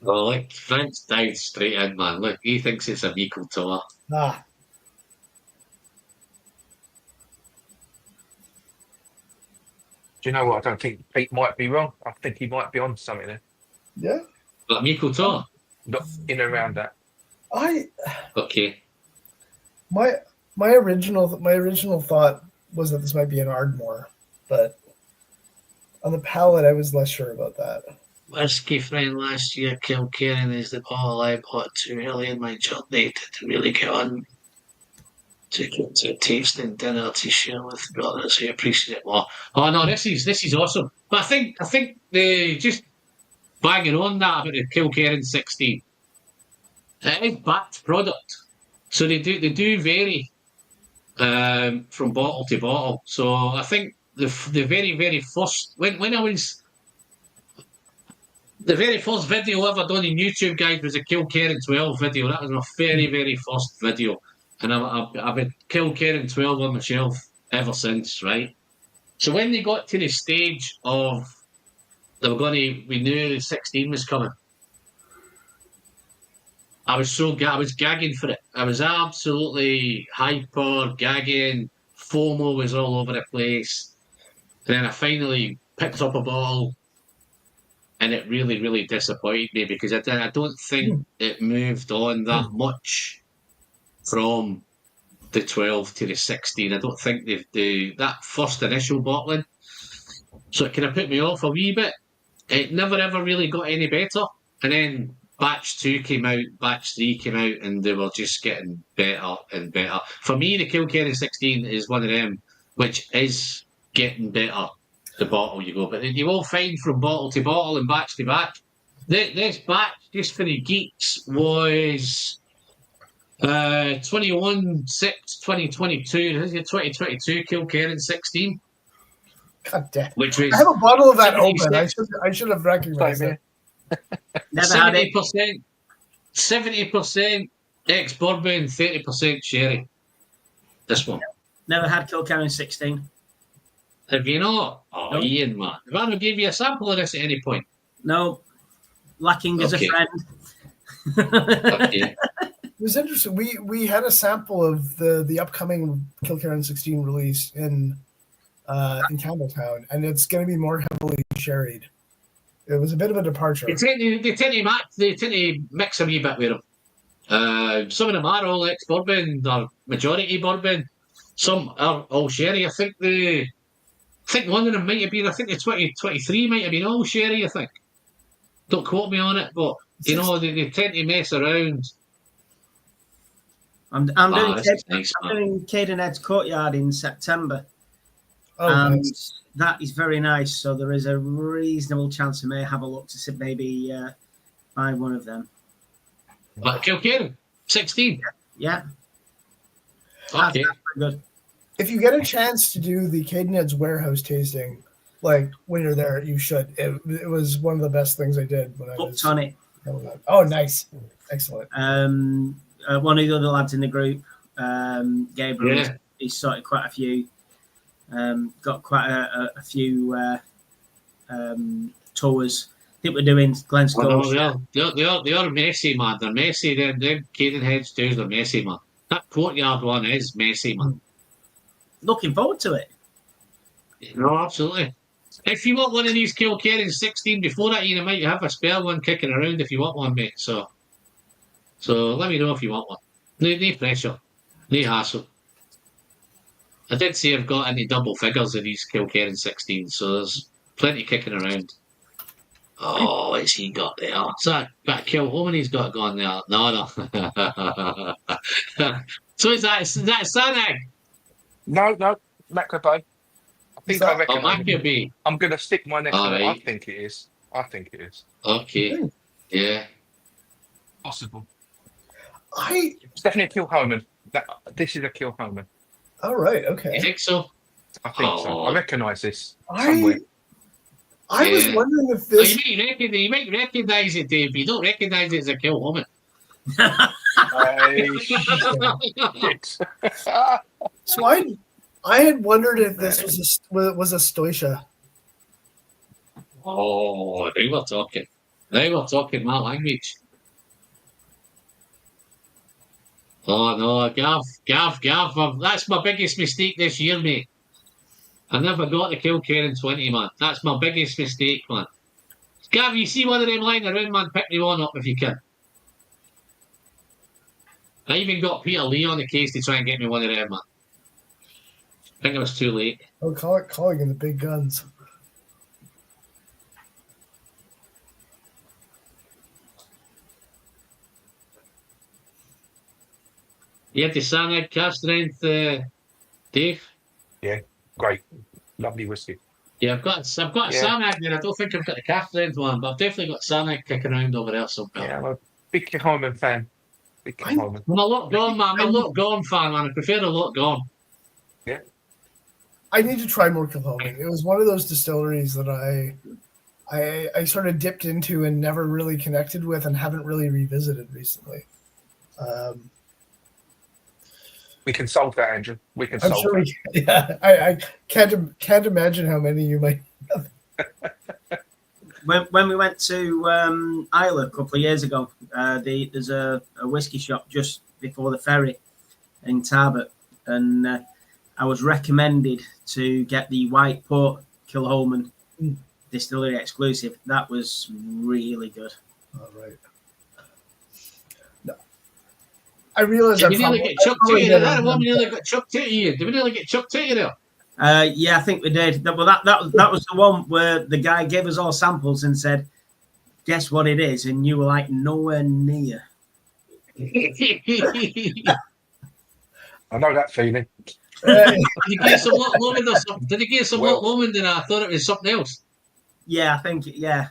Well, like, Frank's dived straight in, man. Look, he thinks it's a Miko tour. Ah, Do you know what? I don't think Pete might be wrong. I think he might be on something there. yeah. But Miko tour? Not in and around that. Okay. My original thought was that this might be an Ardmore, but on the palate, I was less sure about that. Whiskey friend last year, Kilkerran is the bottle I bought too early in my journey to really get on. Took it to a tasting dinner to share with brothers who appreciate it more. Oh no, this is awesome. But I think they just banging on that about the Kilkerran 16. It is batch product, so they do vary from bottle to bottle. So I think the very first when I was the very first video ever done on YouTube, guys, was a Kilkerran 12 video. That was my very first video. And I've had Kilkerran 12 on my shelf ever since, right? So when they got to the stage of we knew the 16 was coming. I was gagging for it. I was absolutely hyper, gagging. FOMO was all over the place. Then I finally picked up a bottle, and it really, really disappointed me because I don't think it moved on that much from the 12 to the 16. I don't think that first initial bottling. So it kind of put me off a wee bit. It never ever really got any better. And then batch 2 came out, batch 3 came out, and they were just getting better and better. For me, the Kilkenny 16 is one of them which is getting better the bottle you go. But you will find from bottle to bottle and batch to batch. This batch, just for the geeks, was 21/6/2022. This is your 2022 Kilkenny 16. God damn. Which was I have a bottle of that open. 76. I should have recognized it. Never had it. 70% ex-bourbon, 30% sherry. This one. Never had Kilkenny 16. Have you not? Oh, No. Ian, man. If I gave you a sample of this at any point. No. Lacking as a Okay. friend. Okay. It was interesting. We had a sample of the upcoming Kilkerran 16 release in Campbelltown, and it's going to be more heavily sherried. It was a bit of a departure. They tend to mix a wee bit with them. Some of them are all ex-bourbon, or majority bourbon. Some are all sherry. I think one of them might have been, I think the 2023 might have been all sherry, I think. Don't quote me on it, but, you know, they tend to mess around. I'm doing Cadenhead's Courtyard in September. Oh, and nice. that is very nice. So there is a reasonable chance I may have a look to see maybe buy one of them. But Kilkenny, 16. Yeah. Okay. That's pretty good. If you get a chance to do the Cadenhead's warehouse tasting, like when you're there, you should. It was one of the best things I did when I was Booked on it. Oh, nice. Excellent. One of the other lads in the group, Gabriel, Yeah. he's sorted quite a few. Got quite a few tours. I think we're doing Glen Scotia. They are messy, man. They're messy. Them Cadenhead stews are messy, man. That Courtyard one is messy, man. Looking forward to it. No, absolutely. If you want one of these Kilkenny 16 before that, you might have a spare one kicking around if you want one, mate. So let me know if you want one. No pressure. No hassle. I did say I've got any double figures of these Kilkenny 16, so there's plenty kicking around. Oh, what's he got there? Is that Kilhoman he's got going there? No. So is that Sanag? No, Macrobay. I think I reckon. Oh, Maccabee. I'm going to stick my neck on it. I Alright. think it is. Okay. Yeah. Possible. It's definitely a Kilhoman. This is a Kilhoman. All right. You Okay. think so? I think so. Oh. I recognise this somewhere. I was Yeah. wondering if Oh, this. you might recognise it, Dave. You don't recognise it as a Kilhoman. Shit. So I had wondered if this was a Stoisha. Oh, now we're talking. Now we're talking my language. Oh no, Gav. That's my biggest mistake this year, mate. I never got the Kilkenny 20, man. That's my biggest mistake, man. Gav, you see one of them lying around, man, pick me one up if you can. I even got Peter Lee on the case to try and get me one of them, man. I think it was too late. Oh, calling in the big guns. You had the Sanag cast strength, Dave? Great. Lovely whiskey. Yeah, I've got a Sanag there. I don't think I've got the cast strength one, but I've definitely got Sanag kicking around over there somewhere. Yeah, I'm a big Kilhoman fan. I'm a lot gone, man. I'm a lot gone fan, man. I prefer a lot gone. I need to try more Kilhoman. It was one of those distilleries that I sort of dipped into and never really connected with, and haven't really revisited recently. We can solve that, Andrew. We can I'm solve sure. that. I can't imagine how many you might have. when we went to Islay a couple of years ago, there's a whiskey shop just before the ferry in Tarbert, and I was recommended to get the White Port Kilholman distillery exclusive. That was really good. All right. No. I realize Did we nearly get chucked out of you there? What, we nearly got chucked out of you? Did we nearly get chucked out of there? Yeah, I think we did. Well, that was the one where the guy gave us all samples and said, "Guess what it is?" And you were like, "Nowhere near." I know that feeling. Did you get some Loch Lomond or something? Did you get some Loch Lomond and I thought it was something else? Yeah, I think, yeah.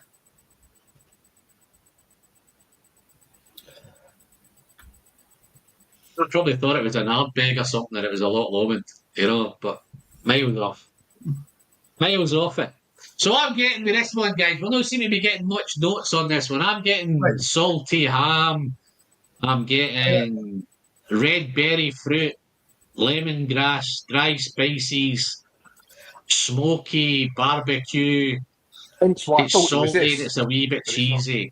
I probably thought it was an Ardbeg or something, and it was a Loch Lomond, you know, but miles off. Miles off it. So I'm getting the next one, guys. We don't seem to be getting much notes on this one. I'm getting salty ham. I'm getting red berry fruit, lemongrass, dry spices, smoky barbecue. Hence why I It's thought it was salty this. and it's a wee bit cheesy.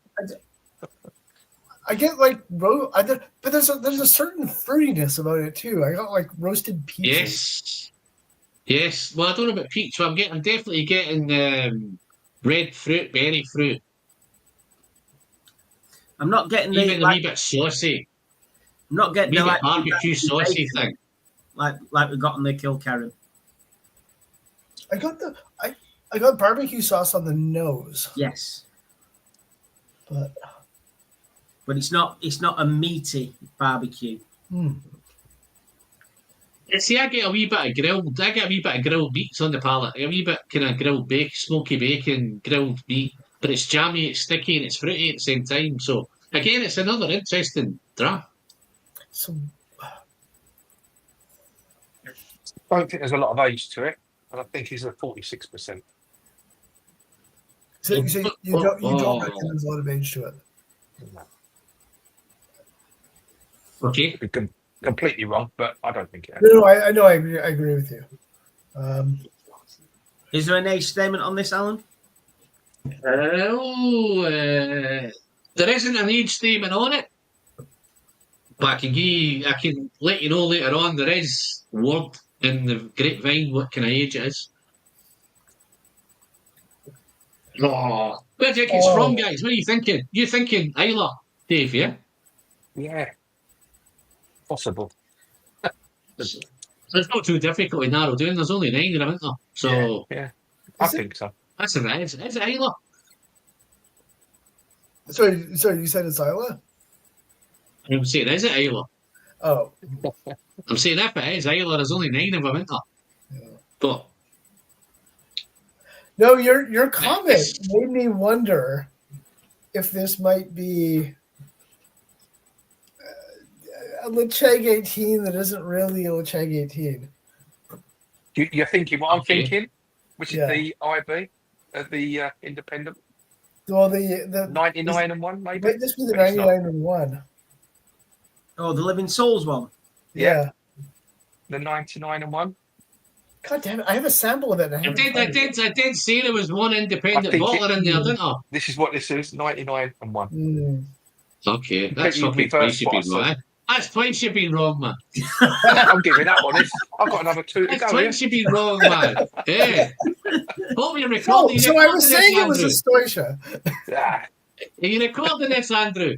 I get like but there's a certain fruitiness about it too. I got like roasted peaches. Yes. Well, I don't know about peach, but I'm definitely getting red fruit, berry fruit. I'm not getting Even a wee bit saucy. I'm not getting Wee the bit barbecue saucy thing. like we got on the Kilkerran. I got barbecue sauce on the nose, Yes, but it's not a meaty barbecue. See, I get a wee bit of grilled meats on the palate. A wee bit kind of grilled bacon, smoky bacon, grilled meat. But it's jammy, it's sticky, and it's fruity at the same time. So again, it's another interesting draft. so I don't think there's a lot of age to it, and I think he's at 46%. you don't reckon there's a lot of age to it. Okay. Could be completely wrong, but I don't think it has. No, I know. I agree with you. Is there an age statement on this, Alan? There isn't an age statement on it, but I can let you know later on. There is word in the grapevine what kind of age it is. Oh, where do you think it's from, guys? What are you thinking? You thinking Isla, Dave? Yeah. Yeah. Possible. It's not too difficult to narrow down. There's only 9 of them, isn't there? So yeah. I think so. that's a right. Is it Isla? Sorry, you said it's Isla? I'm saying, is it Isla? Oh, I'm saying if it is Isla, there's only 9 of them, isn't there? yeah. But No, your comment made me wonder if this might be a Lecheg 18 that isn't really a Lecheg 18. You're thinking what I'm Okay. thinking, which is the IB, the independent, Well, the 99 and 1, maybe. might this be the But it's not. 99 and 1? Oh, the Living Souls one. Yeah. The 99 and 1. God damn it! I have a sample of it. I did say there was one independent I think bottler in there, didn't I? This is what this is, 99 and 1. Okay, that's Completely fucking reverse twice you've what I been wrong. That's twice you've been wrong, man. I'm giving that one. I've got another 2 to That's go here. twice you've been wrong, man. Yeah. Hope you're Oh, recording. so I was saying it was a Stoisha. Ah, Are you recording this, Andrew?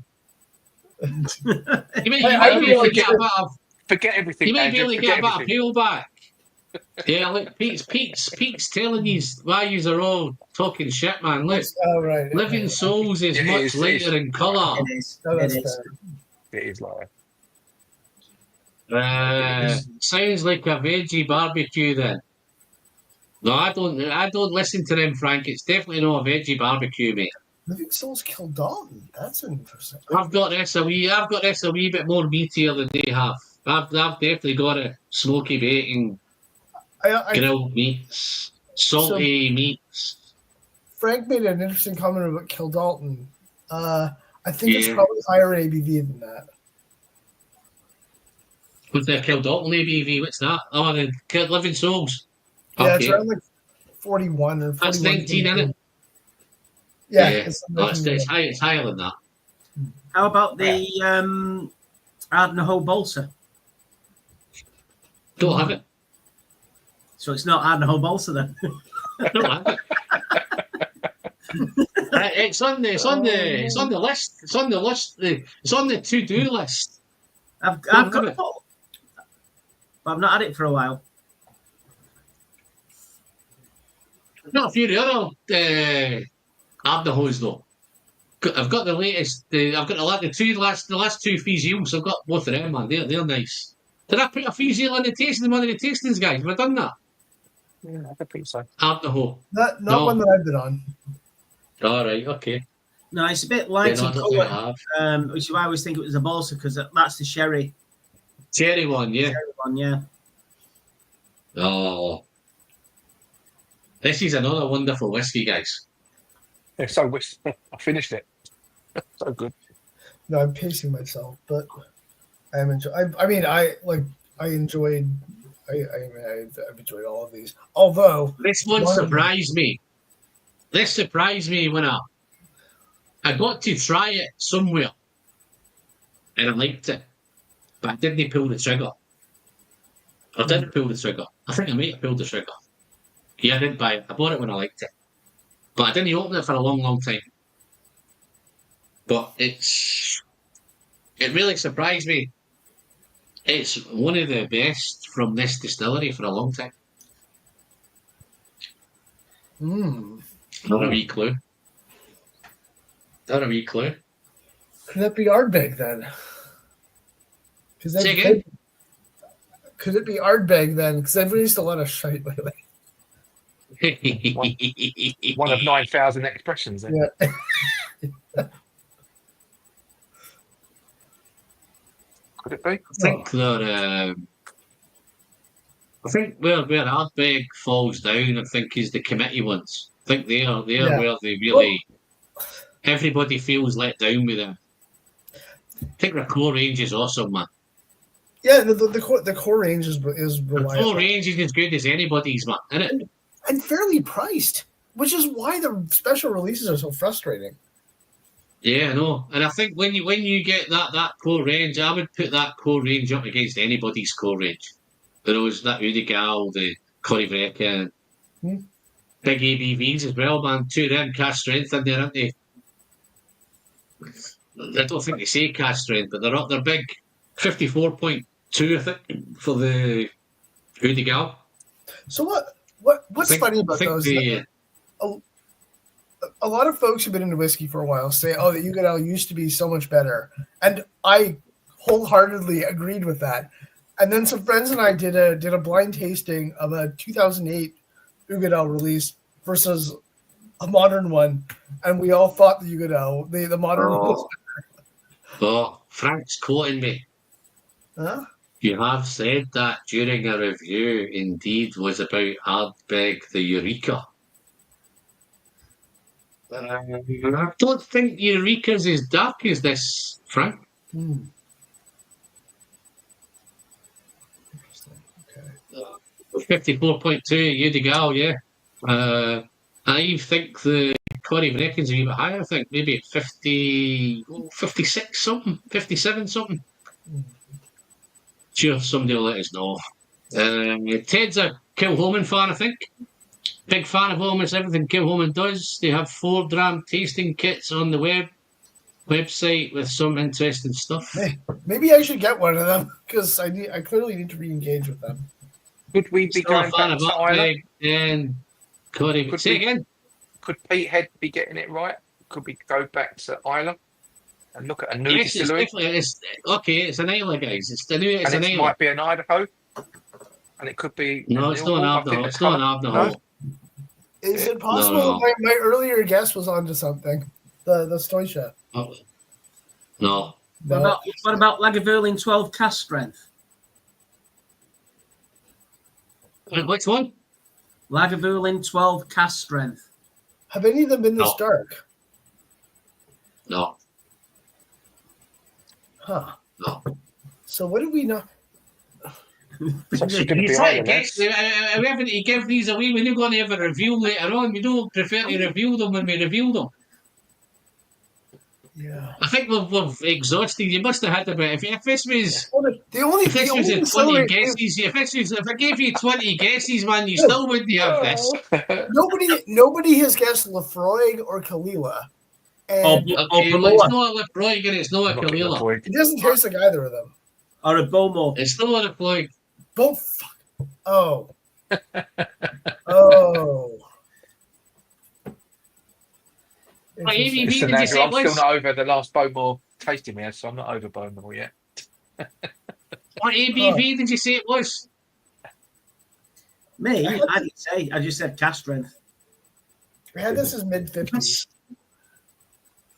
You I might be able to really get a bit of. forget everything, You might be Andrew. able to get Forget a bit of everything. peel back. Yeah, look, Pete's telling you why you are all talking shit, man. Look, Oh, right. Living Souls is It much is, it lighter is. in colour. It is. Oh, It that's is. fair. It is like Sounds like a veggie barbecue then. No, I don't listen to them, Frank. It's definitely not a veggie barbecue, mate. Living Souls killed Dalton. That's interesting. I've got this a wee bit more meatier than they have. I've definitely got it. Smoky bacon, I grilled meats, salty meats. Frank made an interesting comment about Kildalton. I think it's Yeah. probably higher ABV than that. What's the Kildalton ABV? What's that? Oh, the Living Souls. Yeah, Okay. it's around like 41 or 41. That's 19, isn't it? Yeah, Yeah. No, it's higher than that. How about the Ardnahoe Balsa? Don't have it. So it's not Ardnahoe Balsa then. Don't have it. It's on the list. It's on the list. It's on the to-do list. I've Don't got have it, but I've not had it for a while. Not a few of the other Ardnahoes though. I've got the latest. I've got the last two Fusils. I've got both of them, man. They're nice. Did I put a Fusil on the tasting? One of the tastings, guys. Have I done that? Yeah, I think so. Ardnahoe. Not No. one that I've been on. All right. Okay. No, it's a bit light Yeah, no, in I don't think I colour, have. which is why I always think it was a Balsa, because that's the sherry Cherry one, yeah. one, yeah. Oh. This is another wonderful whiskey, guys. Yeah, so I finished it. So good. No, I'm pacing myself, but I'm enjoying. I mean, I've enjoyed all of these. Although This one surprised me. This surprised me when I got to try it somewhere and I liked it, but I didn't pull the trigger. I didn't pull the trigger. I think I might have pulled the trigger. Yeah, I didn't buy it. I bought it when I liked it, but I didn't open it for a long, long time. But it really surprised me. It's one of the best from this distillery for a long time. Not a wee clue. Not a wee clue. Could that be Ardbeg then? Say again? Could it be Ardbeg then? Because I've released a lot of shite lately. One of 9,000 expressions. Then. Yeah. Could it be? I think they're. I think where Ardbeg falls down, I think, is the committee ones. I think they are where they really. Everybody feels let down with them. I think the core range is awesome, man. Yeah, the core range is The reliable. core range is as good as anybody's, man, isn't it? And fairly priced, which is why the special releases are so frustrating. Yeah, I know. And I think when you get that core range, I would put that core range up against anybody's core range. Those that Udigal, the Corryvrecka, big ABVs as well, man. Two of them cast strength in there, aren't they? I don't think they say cast strength, but they're big. 54.2, I think, for the Udigal. So what's funny about those? A lot of folks who've been into whiskey for a while say, "Oh, the Ugadal used to be so much better," and I wholeheartedly agreed with that. And then some friends and I did a blind tasting of a 2008 Ugadal release versus a modern one, and we all thought the Ugadal, the modern one was better. Oh, Frank's quoting me. Huh? You have said that during a review, indeed, was about Ardbeg the Eureka. I don't think Eureka's as dark as this, Frank. Interesting. Okay. 54.2 Udigal, yeah. I think the Corryvrecka's a wee bit higher. I think maybe 56 something, 57 something. Sure, somebody will let us know. Ted's a Kilhoman fan, I think. Big fan of almost everything Kilhoman does. They have 4 dram tasting kits on the website with some interesting stuff. Hey, maybe I should get one of them because I clearly need to re-engage with them. Could we be Still a going fan back of to Ireland? Ardbeg and Corry. Say again. Could Petehead be getting it right? Could we go back to Ireland and look at a new Yes, distillery? It's an Isla, guys. It's an And it Isla. might be an Idaho, and it could be. No, it's not an Ardnahoe. It's not an Ardnahoe. Is it possible my earlier guess was onto something? The Stoisha. Oh. No. What about Lagavulin 12 cast strength? Which one? Lagavulin 12 cast strength. Have any of them been this No. dark? No. Huh. No. So what did we know? So it's gonna You be try to Ireland, guess. We haven't to give these away. We're not going to have a review later on. We don't prefer to review them when we review them. Yeah. I think we've exhausted. You must have had about if this was. Well, the only If this was the a 20 guesses, if I gave you 20 guesses, man, you still wouldn't have this. nobody has guessed Lefroy or Kalila, and Okay, well, it's not a Lefroy and it's not a Kalila. it doesn't taste like either of them. Or a Bomo. It's still a Lefroy. Oh. Oh. Right, Amy, Listen, did you say Andrew, I'm it still was? not over the last Bowmore tasting me, so I'm not over Bowmore yet. What ABV did you say it was? Me, I didn't say. I just said cast strength. I had this as mid-50s.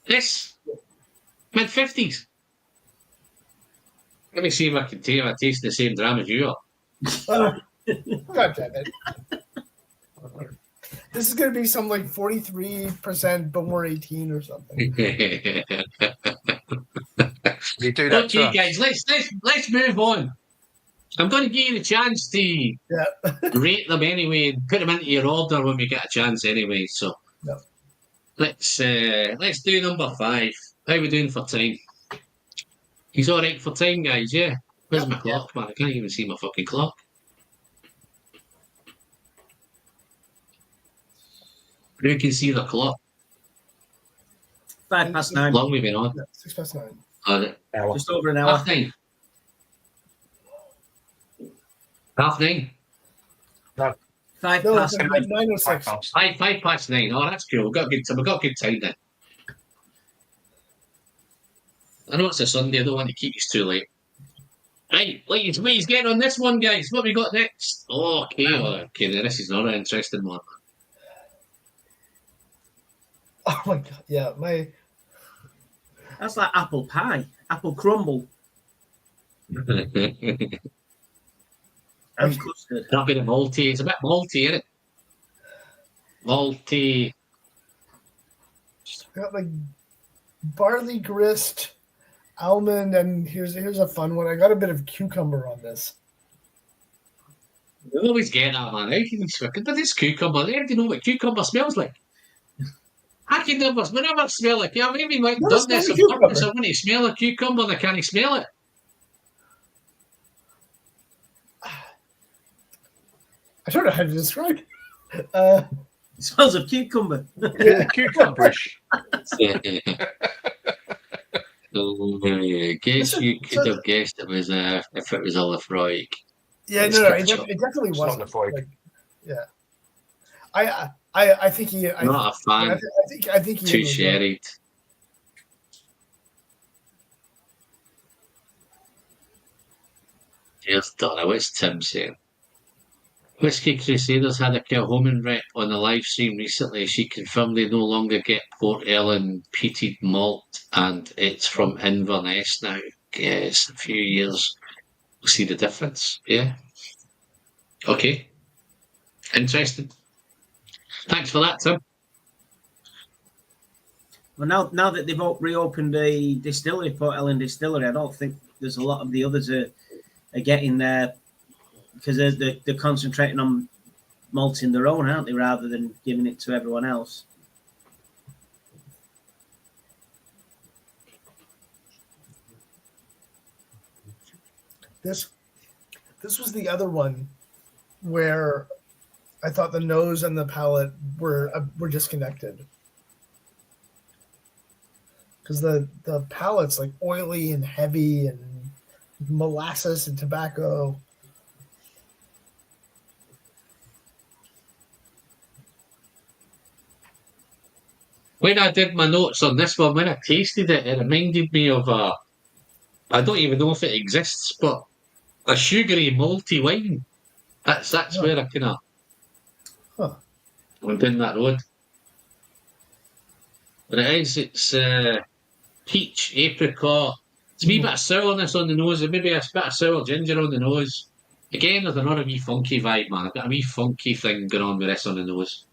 This? Mid-50s? Let me see if I can tell you I taste the same dram as you are. God damn it. This is going to be some like 43%, but more 18 or something. You do that Okay, guys, let's move on. I'm going to give you the chance to rate them anyway and put them into your order when we get a chance anyway. So let's do number 5. How are we doing for time? He's all right for time, guys. Yeah. Where's my clock, man? I can't even see my fucking clock. Who can see the clock? 9:05. How long have we been on? 9:06. Just over an hour. 9:30. 9:30. 5 No, past. 9:06. 9:05. Oh, that's cool. We've got good time. We've got good time then. I know it's a Sunday. I don't want to keep you too late. Right, please get on this one, guys. What we got next? Oh, okay, this is not an interesting one. Oh my god, yeah, That's like apple pie, apple crumble. And custard. That bit of malty. It's a bit malty, isn't it? Malty. got like barley grist, almond, and here's a fun one. I got a bit of cucumber on this. I always get that, man. How can you fucking but this cucumber? How do you know what cucumber smells like? I can never smell it. Yeah, maybe might have done this on purpose. I want to smell a cucumber and I can't smell it. I don't know how to describe it. It smells of cucumber. Yeah, cucumberish. Guess you could have guessed it was if it was a Lefroy. Yeah, no, it definitely It's wasn't. not Lefroy. Like, yeah, I think he. Not a fan. I think he Too was sherried. Here's Donna. What's Tim saying? Whiskey Crusaders had a Kilhoman rep on the live stream recently. She confirmed they no longer get Port Ellen peated malt and it's from Inverness now. Yes, a few years. We'll see the difference. Yeah. Okay. Interesting. Thanks for that, Tim. Well, now that they've reopened the distillery, Port Ellen Distillery, I don't think there's a lot of the others are getting there because they're concentrating on malting their own, aren't they, rather than giving it to everyone else. This was the other one where I thought the nose and the palate were disconnected because the palate's like oily and heavy and molasses and tobacco. When I did my notes on this one, when I tasted it, it reminded me of I don't even know if it exists, but a sugary malty wine. That's where I kind of went down that road. But it's peach, apricot. It's a wee bit of sourness on the nose, and maybe a bit of sour ginger on the nose. Again, there's another wee funky vibe, man. I've got a wee funky thing going on with this on the nose.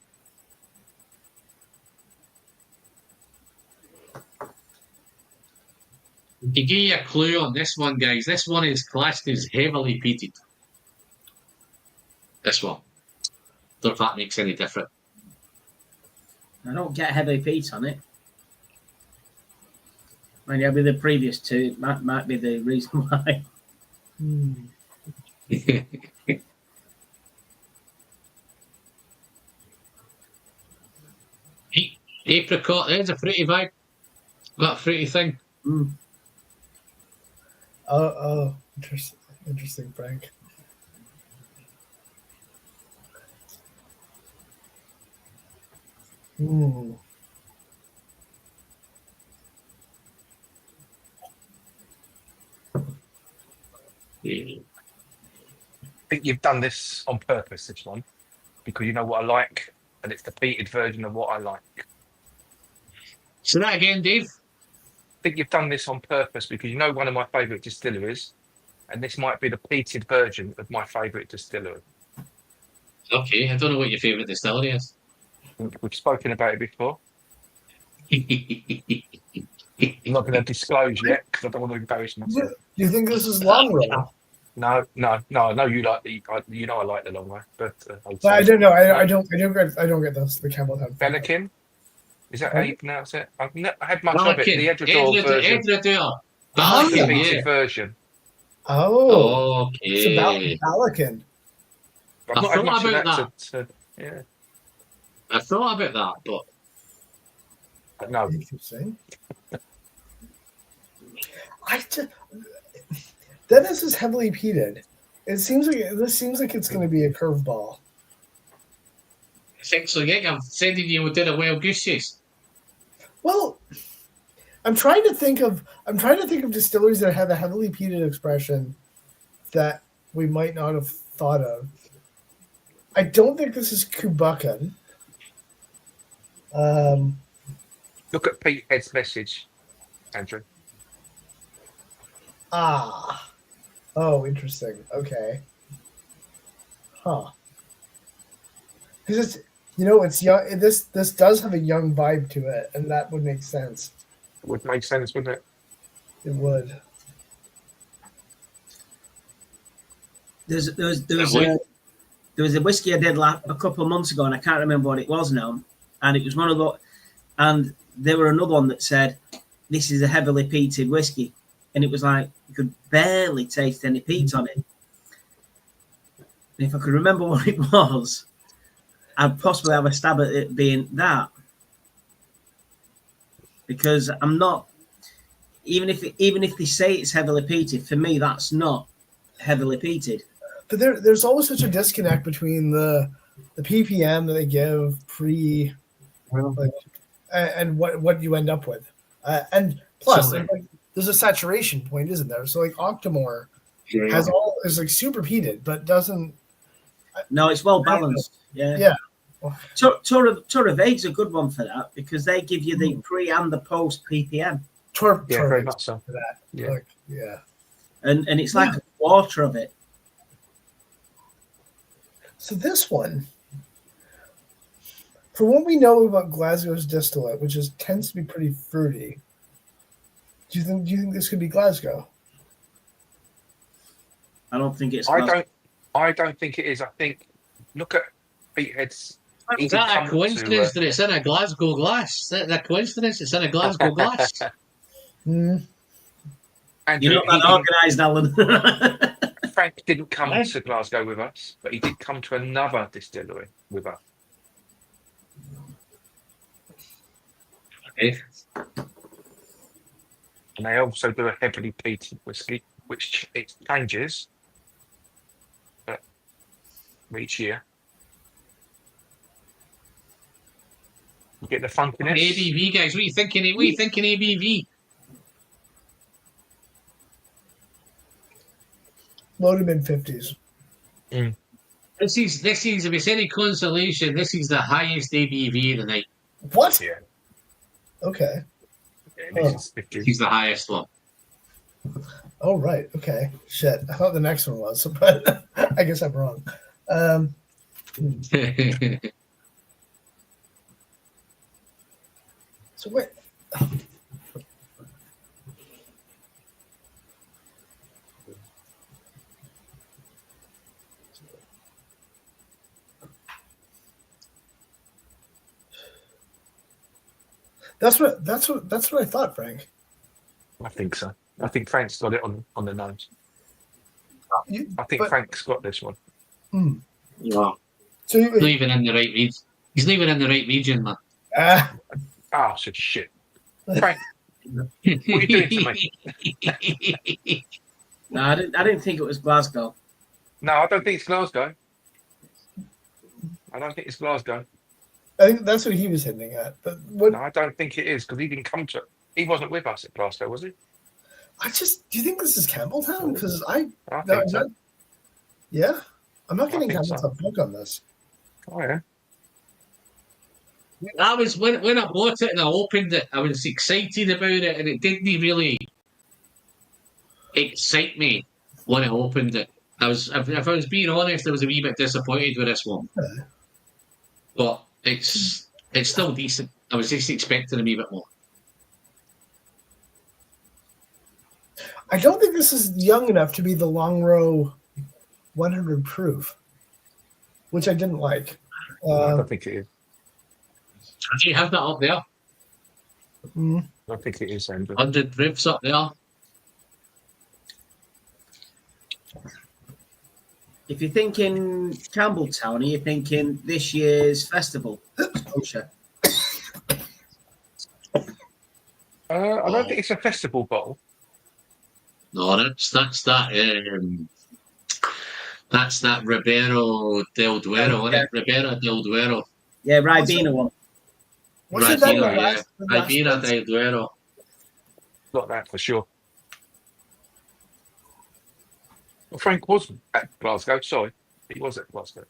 To give you a clue on this one, guys, this one is classed as heavily peated. This one. Don't know if that makes any difference. I don't get heavy peat on it. And yeah, with the previous two, might be the reason why. Apricot, there's a fruity vibe. That fruity thing. Oh, interesting, Frank. I think you've done this on purpose, this one, because you know what I like, and it's the peated version of what I like. So that again, Dave? I think you've done this on purpose because you know one of my favourite distilleries, and this might be the peated version of my favourite distillery. Okay, I don't know what your favourite distillery is. We've spoken about it before. I'm not going to disclose yet because I don't want to embarrass myself. Do you think this is long run? No. I know you like I like the long way, but I don't know. I don't get this. The Camel Town. Bellikin. Is that how you pronounce it? I've never had much of it. Ballikin. The Edredor version. Edredor. That's the Ballikin, peated yeah. version. Oh, Okay. it's about Ballikin. I've not had much of thought that. Yeah. I thought about that, but No. Interesting. Dennis is heavily peated. This seems like it's going to be a curveball. I think so. Yeah, I'm sending you did a wild goose chase. Well, I'm trying to think of distilleries that have a heavily peated expression that we might not have thought of. I don't think this is Kubakan. Look at Pete Head's message, Andrew. Oh, interesting. Okay. Huh. Because it's young. This does have a young vibe to it, and that would make sense. It would make sense, wouldn't it? It would. There was a whiskey I did a couple of months ago, and I can't remember what it was now. And it was one of the, and there were another one that said, "This is a heavily peated whiskey," and it was like you could barely taste any peat on it. And if I could remember what it was, I'd possibly have a stab at it being that, because I'm not. Even if they say it's heavily peated, for me that's not heavily peated. But there's always such a disconnect between the ppm that they give pre, and what you end up with, and plus there's a saturation point, isn't there? So like Octomore is like super peated, but doesn't. No, it's well balanced. Yeah. Tour of Aid's a good one for that because they give you the pre and the post ppm. Very much so. For that. Yeah. And it's like a quarter of it. So this one, for what we know about Glasgow's distillate, which tends to be pretty fruity, do you think this could be Glasgow? I don't think it's. I don't think it is. I think look at Pete Head's. Is that a coincidence that it's in a Glasgow glass? Is that a coincidence? It's in a Glasgow glass. Andrew, You're not that organised, Alan. Frank didn't come to Glasgow with us, but he did come to another distillery with us. Okay. And they also do a heavily peated whiskey, which it changes each year. You get the funkiness. ABV, guys. What are you thinking? What are you thinking, ABV? Low to mid 50s. This is if it's any consolation, this is the highest ABV of the night. What? Yeah. Okay. Yeah, this is 50. He's the highest one. Oh right. Okay. Shit. I thought the next one was, but I guess I'm wrong. So wait. That's what I thought, Frank. I think so. I think Frank's got it on the nose. I think But- Frank's got this one. No, So he's not even in the right region. He's not even in the right region, man. Oh, so shit. Frank, what are you doing to me? No, I didn't think it was Glasgow. No, I don't think it's Glasgow. I don't think it's Glasgow. I think that's what he was hinting at. But what? No, I don't think it is because he didn't come to. He wasn't with us at Glasgow, was he? Do you think this is Campbelltown? Because I think so. Yeah, I'm not getting think so. Campbelltown book on this. Oh yeah. I was when I bought it and I opened it, I was excited about it, and it didn't really excite me when I opened it. If I was being honest, I was a wee bit disappointed with this one. Okay. But it's still decent. I was just expecting a wee bit more. I don't think this is young enough to be the long row 100 proof, which I didn't like. I don't think it is. Do you have that up there? Mm. I don't think it is, Andrew. 100 proofs up there. If you're thinking Campbelltown, are you thinking this year's festival? Scotia? I don't think it's a festival bottle. No, that's that Ribeiro del Duero, isn't it? Ribeiro del Duero. Yeah, Ribena one. Wasn't that the Ribena, yeah. last Ribeiro one? del Duero. Not that for sure. Well, Frank was at Glasgow. Sorry, he was at Glasgow,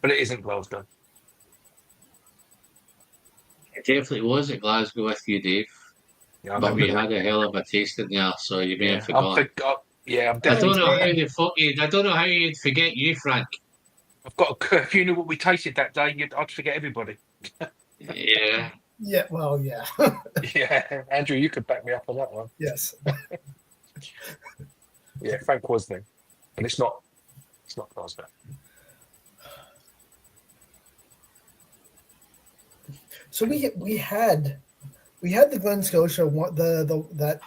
but it isn't Glasgow. It definitely was at Glasgow with you, Dave. Yeah, But we had a hell of a tasting there, so you may have I'm forgotten. I'm I definitely. don't know how the fuck I don't know how you'd forget you, Frank. I've got. If you knew what we tasted that day, I'd forget everybody. Yeah. Yeah, well, yeah. Yeah, Andrew, you could back me up on that one. Yes. Yeah, Frank was there, and it's not Glasgow. So we had the Glen Scotia one, the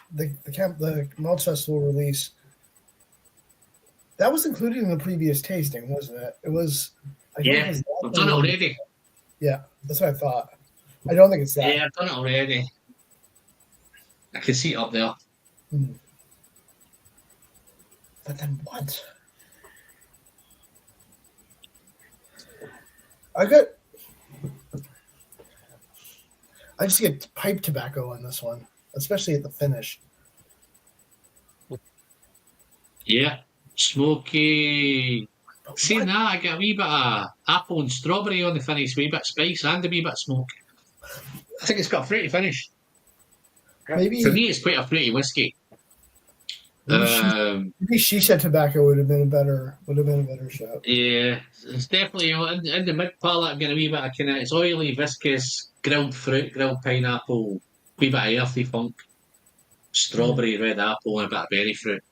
Malt Festival release. That was included in the previous tasting, wasn't it? It was. Yeah, I've done it already. Yeah, that's what I thought. I don't think it's that. Yeah, I've done it already. I can see it up there. But then what? I just get pipe tobacco on this one, especially at the finish. Yeah. Smoky. See now, I get a wee bit of apple and strawberry on the finish, a wee bit of spice and a wee bit of smoke. I think it's got a fruity finish. Maybe For me, it's quite a fruity whiskey. maybe shisha tobacco would have been a better shot. Yeah, it's definitely in the mid palate. I'm getting a wee bit of kind of it's oily, viscous, grilled fruit, grilled pineapple, wee bit of earthy funk, strawberry, red apple, and a bit of berry fruit.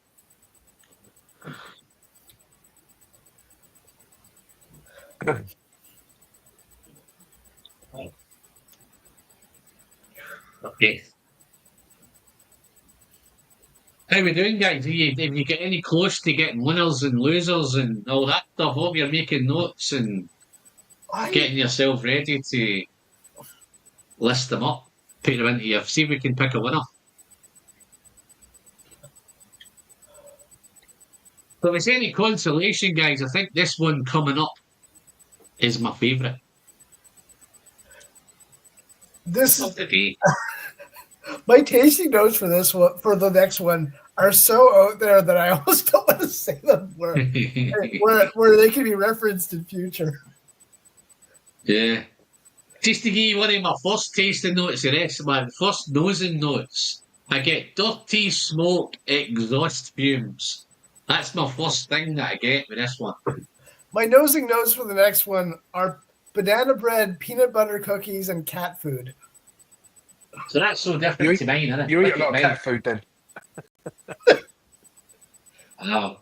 Okay. How we doing, guys? Have you get any close to getting winners and losers and all that stuff? Hope you're making notes and getting yourself ready to list them up, put them into your. See if we can pick a winner. But if it's any consolation, guys, I think this one coming up is my favourite This of the day. my tasting notes for this one, for the next one, are so out there that I almost don't want to say them where they can be referenced in future. Yeah. Just to give you one of my first tasting notes of this, my first nosing notes, I get dirty smoke exhaust fumes. That's my first thing that I get with this one. My nosing notes for the next one are banana bread, peanut butter cookies, and cat food. So that's so different to mine, isn't it? You eat Look a lot at of mine. cat food then. Oh,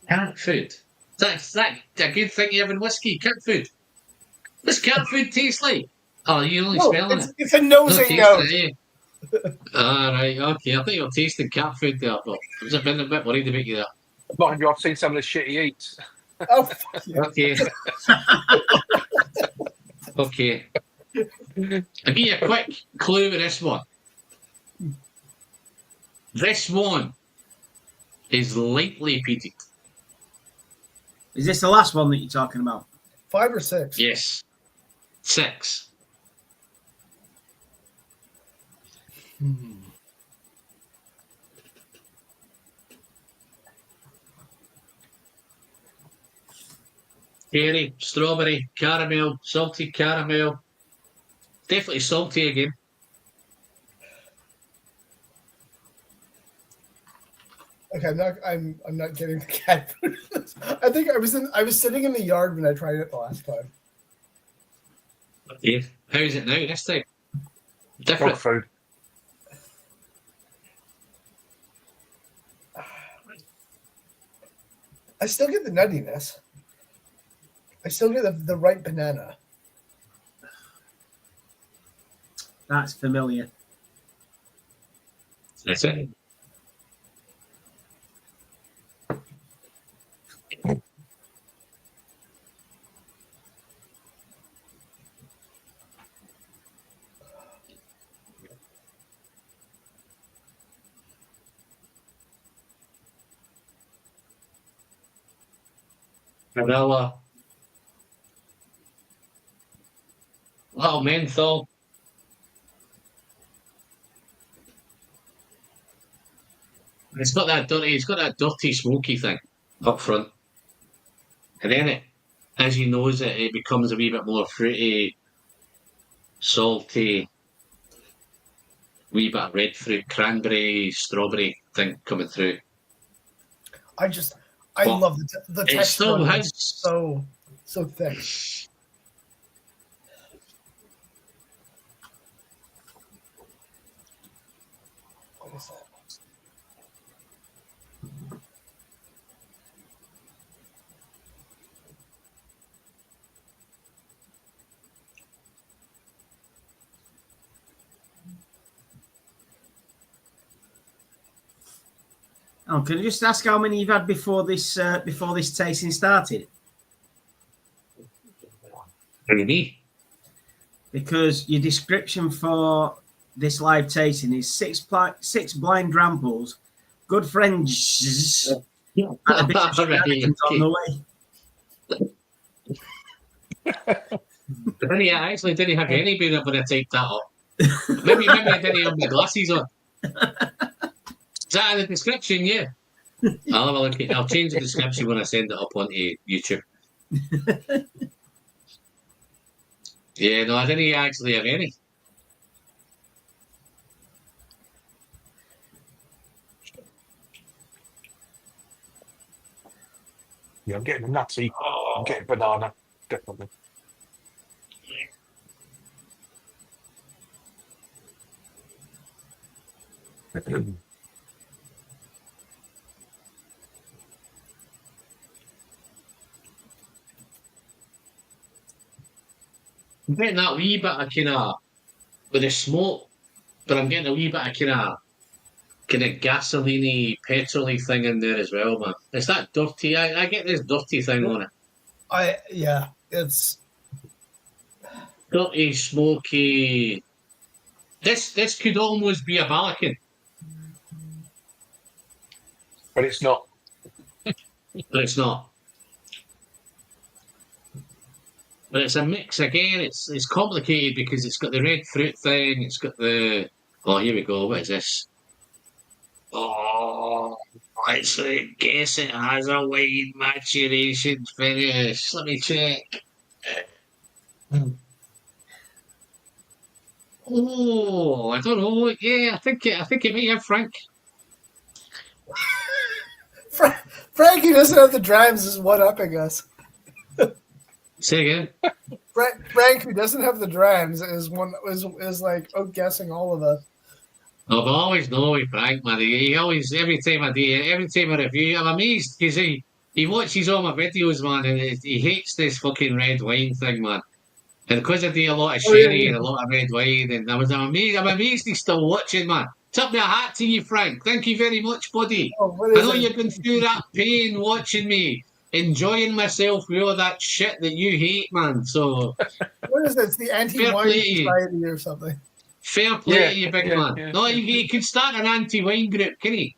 cat food. That's that a good thing you have in whiskey, cat food. What's cat food taste like? Oh, you're only smelling it. It's a Not nosing tasting note. it, Right, okay. I think you're tasting cat food there, but I've just been a bit worried about you there. Mind you, I've seen some of the shit he eats. Oh, fuck you. Okay. Okay. I'll give you a quick clue with this one. This one is lightly peated. Is this the last one that you're talking about? 5 or 6? Yes. 6. Cherry, strawberry, caramel, salty caramel. Definitely salty again. Okay, I'm not getting the cat food. I think I was sitting in the yard when I tried it the last time. Okay. How is it now this time? Dog Different. food. I still get the nuttiness. I still get the ripe banana. That's familiar. That's it. Vanilla. Little menthol. It's got that dirty, smoky thing up front. And then as you nose it, it becomes a wee bit more fruity, salty, wee bit of red fruit, cranberry, strawberry thing coming through. I Well, love the It texture. still of it. has. So thick. What is that? Oh, can I just ask how many you've had before this tasting started? Maybe. Because your description for this live tasting is six blind dramples, good friends, and a bit of shenanigans on the way. I actually didn't have any beer when I typed that up. Maybe I didn't have my glasses on. Is that in the description? Yeah. I'll have a look. I'll change the description when I send it up onto YouTube. Yeah, no, I didn't actually have any. Yeah, I'm getting a nutty. I'm getting banana. Definitely. I'm getting that wee bit of kind of with the smoke, but I'm getting a wee bit of kind of gasoline-y, petrol-y thing in there as well, man. It's that dirty. I get this dirty thing on it. It's Dirty, smoky. This could almost be a Balakin, But it's not. but it's not. But it's a mix again. It's complicated because it's got the red fruit thing. It's got the here we go. What is this? Oh, let's guess it has a wine maturation finish. Let me check. Oh, I don't know. Yeah, I think it may have Frank. Frankie doesn't have the drives is one upping us. Say again. Frank, who doesn't have the drives, is like outguessing all of us. I've always known with Frank, man. He always every time I review, I'm amazed because he watches all my videos, man, and he hates this fucking red wine thing, man. And because I do a lot of Oh, yeah, sherry yeah. and a lot of red wine, and I'm amazed he's still watching, man. Tip me a hat to you, Frank. Thank you very much, buddy. Oh, what I is know it? you've been through that pain watching me, enjoying myself with all that shit that you hate, man. So What is it? It's the fair Anti-Wine play to you. Society or something. Fair play Yeah, to you, big yeah, man. yeah, No, yeah. he could start an anti-wine group, can he?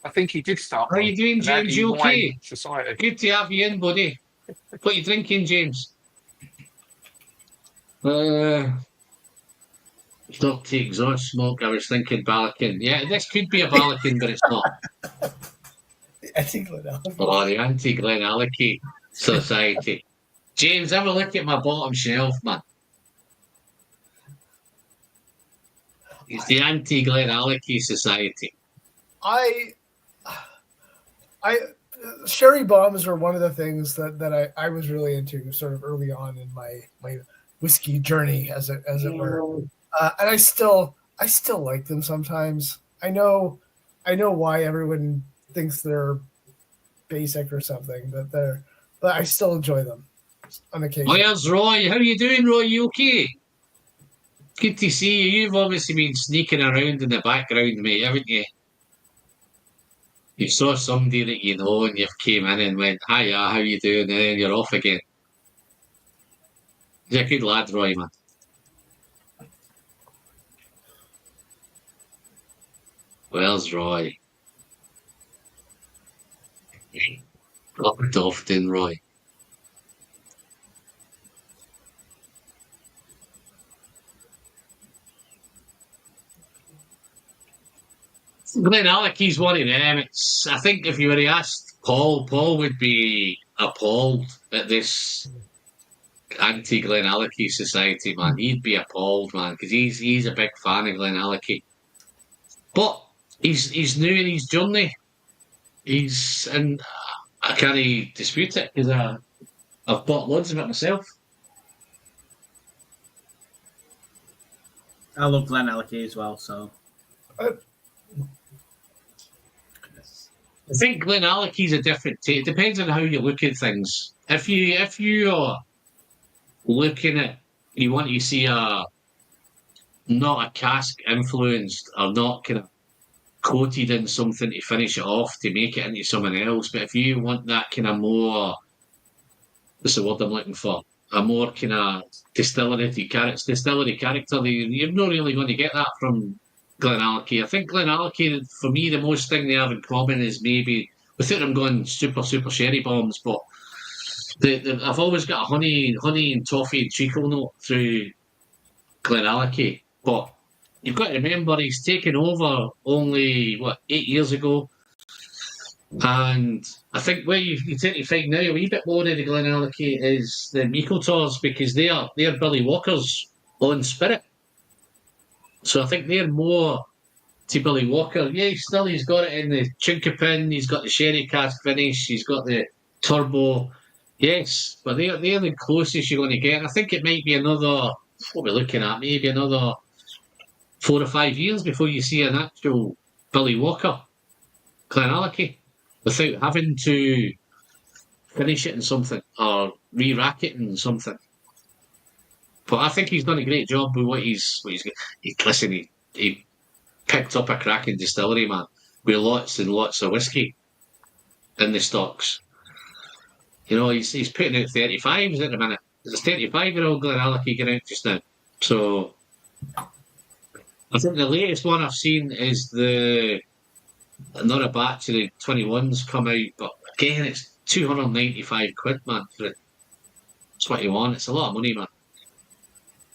I think he did start How one. you doing, An James? You anti-wine okay? society. Good to have you in, buddy. What you drinking, James? Stop to exhaust smoke. I was thinking Balakin. Yeah, this could be a Balakin, but it's not. Anti-Glenallen. Oh, the anti-Glenallen Society. James, have a look at my bottom shelf, man. It's the anti-Glenallen Society. I sherry bombs are one of the things that I was really into sort of early on in my whiskey journey, as it were. And I still like them sometimes. I know why everyone thinks they're basic or something, but I still enjoy them on occasion. Oh, there's Roy. How you doing, Roy? You okay? Good to see you. You've obviously been sneaking around in the background, mate, haven't you? You saw somebody that you know and you've came in and went, hiya, how you doing? And then you're off again. He's a good lad, Roy, man. Where's Roy? Not often, Roy. Glenallen's one of them. I think if you were asked Paul would be appalled at this anti-Glenallen society, man. He'd be appalled, man, because he's a big fan of Glenallen. But he's new in his journey. And I can't dispute it because I've bought loads of it myself. I love Glenallen as well, so. I think Glenallen's a different take. It depends on how you look at things. If you are looking at, you want to see not a cask influenced or not kind of coated in something to finish it off to make it into someone else. But if you want that kind of more, what's the word I'm looking for? A more kind of distillery character, you're not really going to get that from Glenallen. I think Glenallen, for me, the most thing they have in common is maybe, without them going super sherry bombs, but I've always got a honey and toffee and treacle note through Glenallen. But you've got to remember he's taken over only 8 years ago, and I think where you tend to find now a wee bit more of the Glenallen is the Micotors, because they're Billy Walker's on spirit. So I think they're more to Billy Walker. Yeah, he's got it in the chinkapin, he's got the sherry cask finish, he's got the turbo. Yes, but they're the closest you're going to get. I think it might be another, what we're looking at, maybe another 4 or 5 years before you see an actual Billy Walker Glenallen without having to finish it in something or re-rack it in something. But I think he's done a great job with what he's listen, he picked up a cracking distillery, man, with lots and lots of whiskey in the stocks. You know, he's putting out 35s at the minute. There's a 35-year-old Glenallen getting out just now. So I think the latest one I've seen is another batch of the 21s come out, but again, it's 295 quid, man, for a 21. It's a lot of money, man,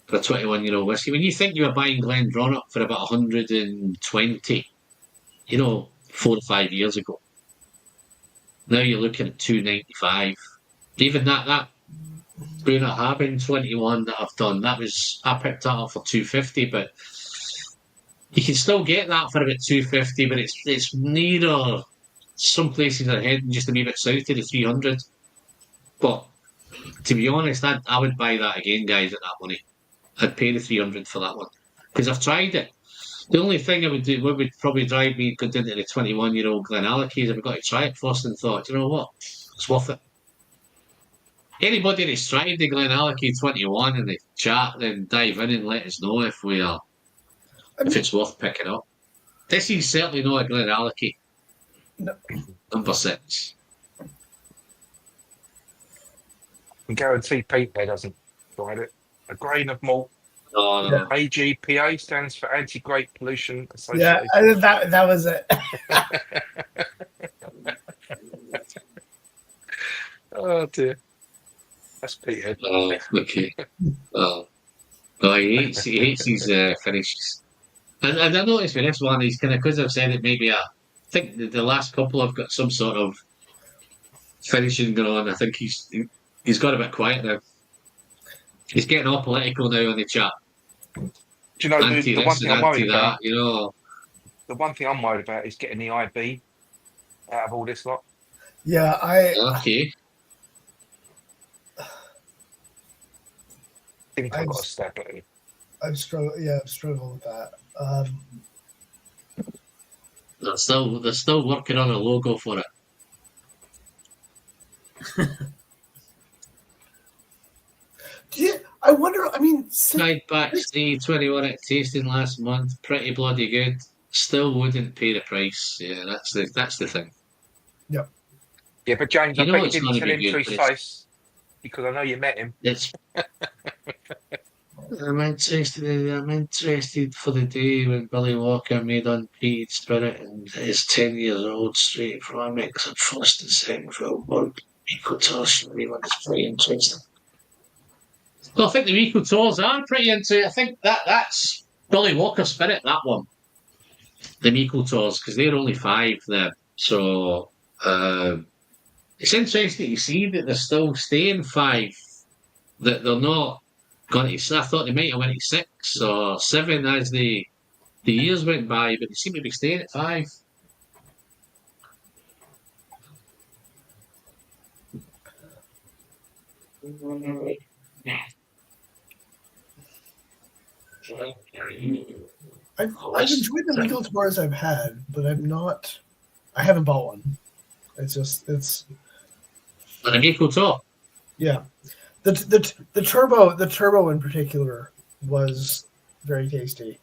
for a 21-year-old whiskey. When you think you were buying GlenDronach for about 120, 4 or 5 years ago, now you're looking at 295. Even that Bruno Haben 21 that I've done, I picked that up for 250, but you can still get that for about 250, but it's nearer. Some places are heading just a wee bit south of the 300. But to be honest, I would buy that again, guys, at that money. I'd pay the 300 for that one because I've tried it. The only thing I would do, what would probably drive me to go into the 21-year-old Glenallen is I've got to try it first and thought, you know what, it's worth it. Anybody that's tried the Glenallachie 21 in the chat, then dive in and let us know if if it's worth picking up. This is certainly not a Glenallachie. No. Number 6. I guarantee Pete there doesn't drive it. A grain of malt. No, no. AGPA stands for Anti-Grape Pollution Yeah, Association. that was it. Oh dear. That's Peter. Oh, okay. Oh. No, he hates his finishes. And I noticed with this one, he's kind of, because I've said it, maybe I think the last couple have got some sort of finishing going on. I think he's got a bit quiet now. He's getting all political now on the chat. Do you know Anti the one this thing and I'm anti worried that, about? you know. The one thing I'm worried about is getting the IB out of all this lot. Yeah, Okay. I think I've got a stab at it. I've struggled with that. They're still working on a logo for it. I wonder. I mean, Tried back 321 at tasting last month. Pretty bloody good. Still wouldn't pay the price. Yeah, that's the thing. Yeah, but James, You I know bet you it's didn't gonna tell be him good, to his but it's- face because I know you met him. It's. I'm interested for the day when Billy Walker made Unpaid Spirit and is 10 years old straight from a mix of first and second film work. Eco Tours everyone is pretty interesting. Well, I think the Eco Tours are pretty into it. I think that's Billy Walker Spirit, that one. The Eco Tours, because they're only 5 there. So it's interesting to see that they're still staying 5, that they're not going to. I thought they might have went to 6 or 7 as the years went by, but they seem to be staying at 5. I've enjoyed the legal tours I've had, but I haven't bought one. It's an Eco Tour. Yeah, the turbo in particular was very tasty,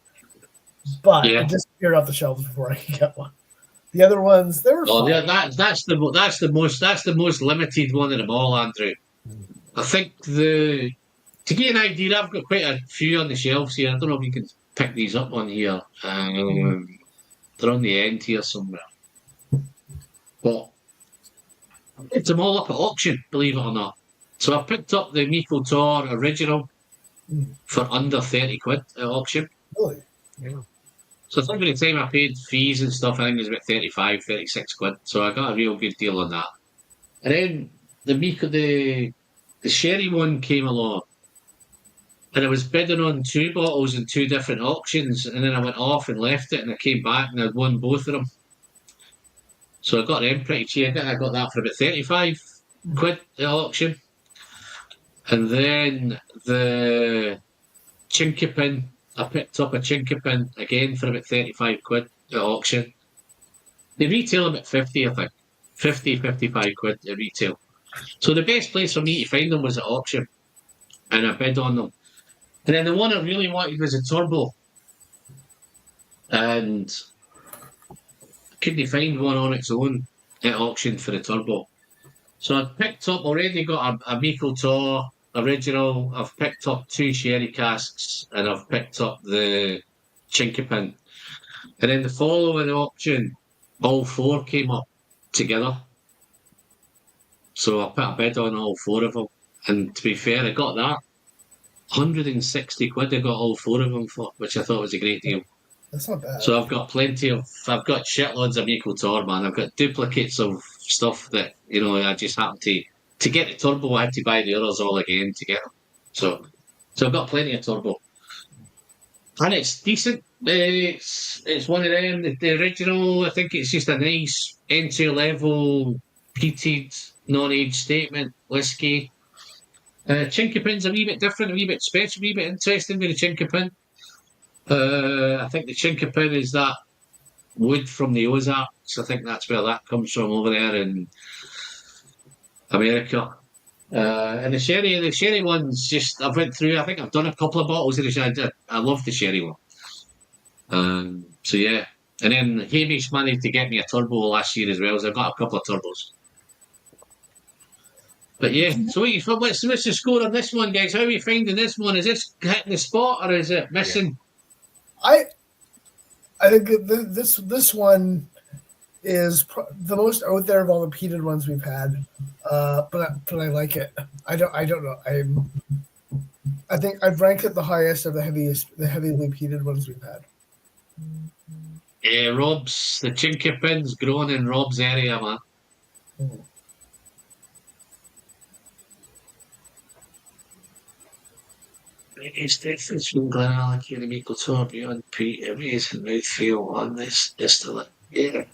but it disappeared off the shelves before I could get one. The other ones, they were fine. Yeah, that's the most limited one of them all, Andrew. I think to get an idea, I've got quite a few on the shelves here. I don't know if you can pick these up on here. They're on the end here somewhere. But it's them all up at auction, believe it or not. So I picked up the Miko Tour original for under 30 quid at auction. Really? Yeah. So I think by the time I paid fees and stuff, I think it was about 35, 36 quid. So I got a real good deal on that. And then the sherry one came along. And I was bidding on 2 bottles in 2 different auctions. And then I went off and left it and I came back and I'd won both of them. So I got them pretty cheap. I got that for about 35 quid at auction. And then the Chinkapin, I picked up a Chinkapin again for about 35 quid at auction. They retail about 50, I think. 50, 55 quid at retail. So the best place for me to find them was at auction. And I bid on them. And then the one I really wanted was a turbo. And I couldn't find one on its own at auction for the turbo. So I've picked up, already got a Miko Tour original. I've picked up 2 sherry casks and I've picked up the Chinkapin. And then the following auction, all 4 came up together. So I put a bid on all 4 of them. And to be fair, I got that. 160 quid I got all 4 of them for, which I thought was a great deal. That's not bad. So I've got shitloads of Miko Tour, man. I've got duplicates of stuff that, I just happened to get the turbo, I had to buy the others all again to get them. So I've got plenty of turbo. And it's decent. It's one of them, the original, I think it's just a nice entry-level peated non-age statement whiskey. Chinkapin's a wee bit different, a wee bit special, a wee bit interesting with the Chinkapin. I think the Chinkapin is that wood from the Ozarks. I think that's where that comes from over there in America. And the sherry ones, just I've went through. I think I've done a couple of bottles of the sherry. I love the sherry one. So yeah, and then Hamish managed to get me a turbo last year as well. So I've got a couple of turbos. But yeah, so what's the score on this one, guys? How are we finding this one? Is this hitting the spot or is it missing? I think this one is the most out there of all the peated ones we've had, but I like it. I don't know. I think I've ranked it the highest of the heavily peated ones we've had. Yeah, Rob's the chinky pin's growing in Rob's area, man. Mm. It's difference from Glenalec and Michael Tour beyond Pete. Amazing mouthfeel on this distillate. Yeah.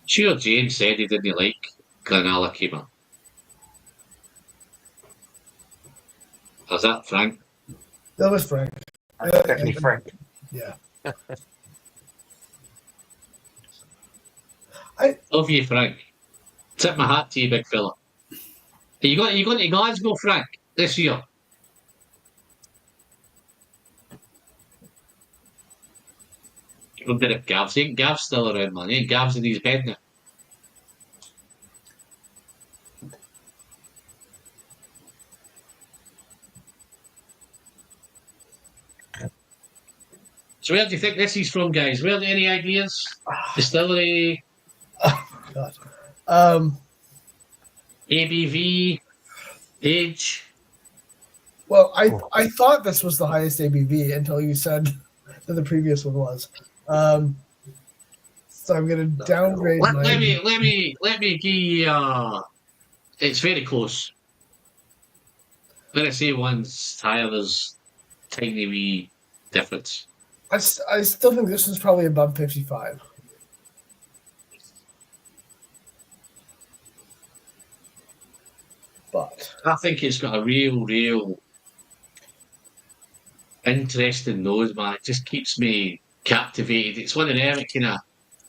Sure, James said he didn't like Glenalec, man. Was that Frank? That was Frank. Definitely Frank. Yeah. Love you, Frank. Tip my hat to you, big fella. Are you going to Glasgow, Frank, this year? I wonder if Gav's ain't Gav still around, man. Ain't Gav's in his bed now. So where do you think this is from, guys? Where any ideas? Distillery, God. ABV, age. Well, I thought this was the highest ABV until you said that the previous one was. So I'm going to downgrade. Let me give you. It's very close. When I say one's higher, there's tiny wee difference. I still think this is probably above 55. But I think it's got a real interesting nose, man. It just keeps me captivated. It's one of them kind of.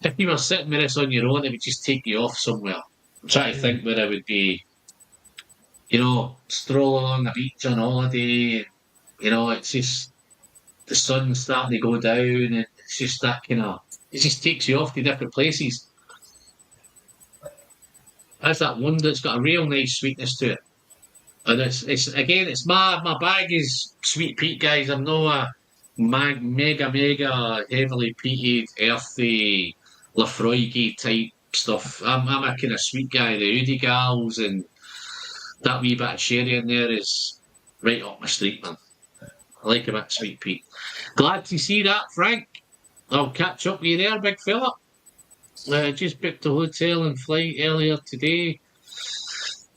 If you were sitting with this on your own, it would just take you off somewhere. I'm trying to think where I would be. Strolling along the beach on holiday. It's just the sun's starting to go down, and it's just that kind of. It just takes you off to different places. That's that one that's got a real nice sweetness to it. And it's my bag is sweet peat, guys. I'm not a mega heavily peated, earthy, Lafroig type stuff. I'm a kind of sweet guy. The Udi Gals and that wee bit of sherry in there is right up my street, man. I like a bit of sweet peat. Glad to see that, Frank. I'll catch up with you there, big fella. Just booked a hotel and flight earlier today.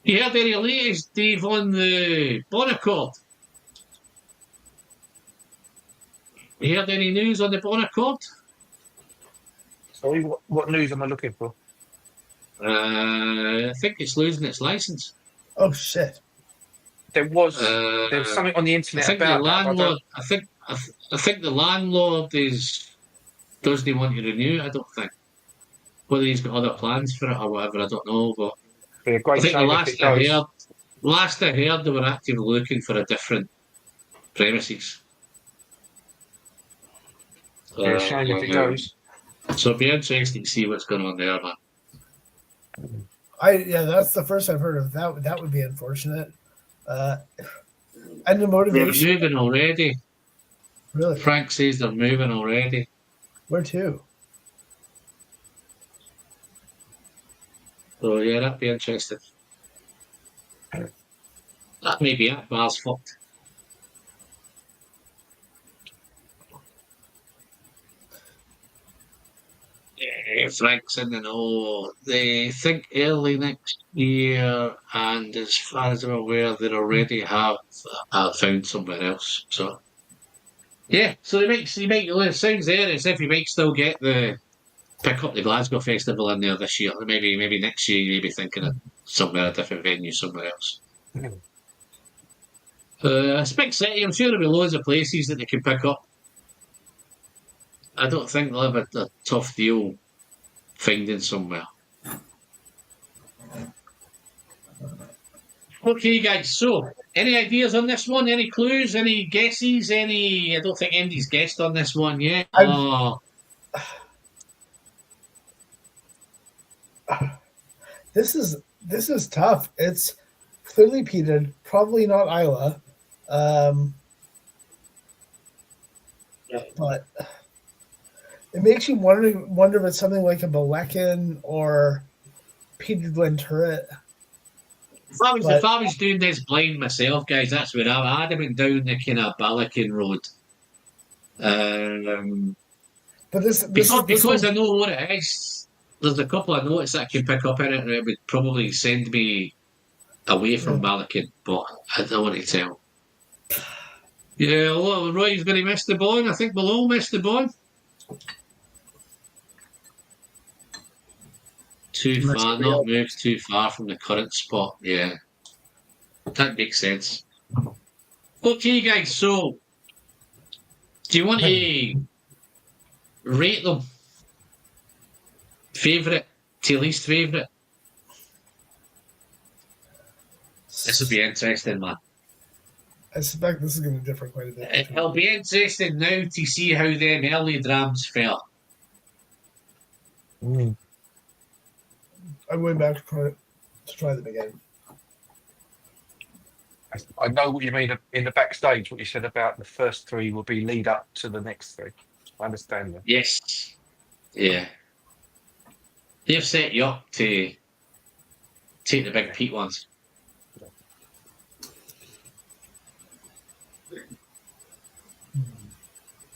You heard any latest, Dave, on the Bonaccord? You heard any news on the Bonaccord? Sorry, what news am I looking for? I think it's losing its license. oh shit! There was something on the I internet think about the landlord. I think the landlord doesn't want to renew. I don't think. Whether he's got other plans for it or whatever, I don't know. But a I great think the shame if it goes. last I heard, they were actively looking for a different premises. Be a shame if it goes. So it'd be interesting to see what's going on there, man. That's the first I've heard of that. That would be unfortunate. And the They're motivation. moving already. Really? Frank says they're moving already. Where to? So yeah, that'd be interesting. That may be it. Bar's fucked. Yeah, Frank's in the know. They think early next year, and as far as I'm aware, they already have found somewhere else. So yeah, so he might. It sounds there as if he might still pick up the Glasgow Festival in there this year. Maybe next year you may be thinking of a different venue somewhere else. It's a big city. I'm sure there'll be loads of places that they can pick up. I don't think they'll have a tough deal finding somewhere. Okay, guys, so any ideas on this one? Any clues? Any guesses? I don't think Andy's guessed on this one yet. This is tough. It's clearly peated, probably not Isla. But it makes you wonder if it's something like a Balekin or peated Lenturret. If I was doing this blind myself, guys, that's where I'd have been down the kind of Balakin road. But because I know what it is, there's a couple of notes that I can pick up in it, and it would probably send me away from Balakin, but I don't want to tell. Yeah, Roy's going to miss the ball. I think we'll all miss the ball. Too far, not moved too far from the current spot. Yeah, that makes sense. Okay, guys, so do you want to rate them? Favourite to least favourite? This will be interesting, man. I suspect this is going to differ quite a bit. It'll be interesting now to see how them early drams fell. I'm going back to try them again. I know what you mean in the backstage, what you said about the first three will be lead up to the next three. I understand that. Yes. Yeah. They've set you up to take the big peat ones.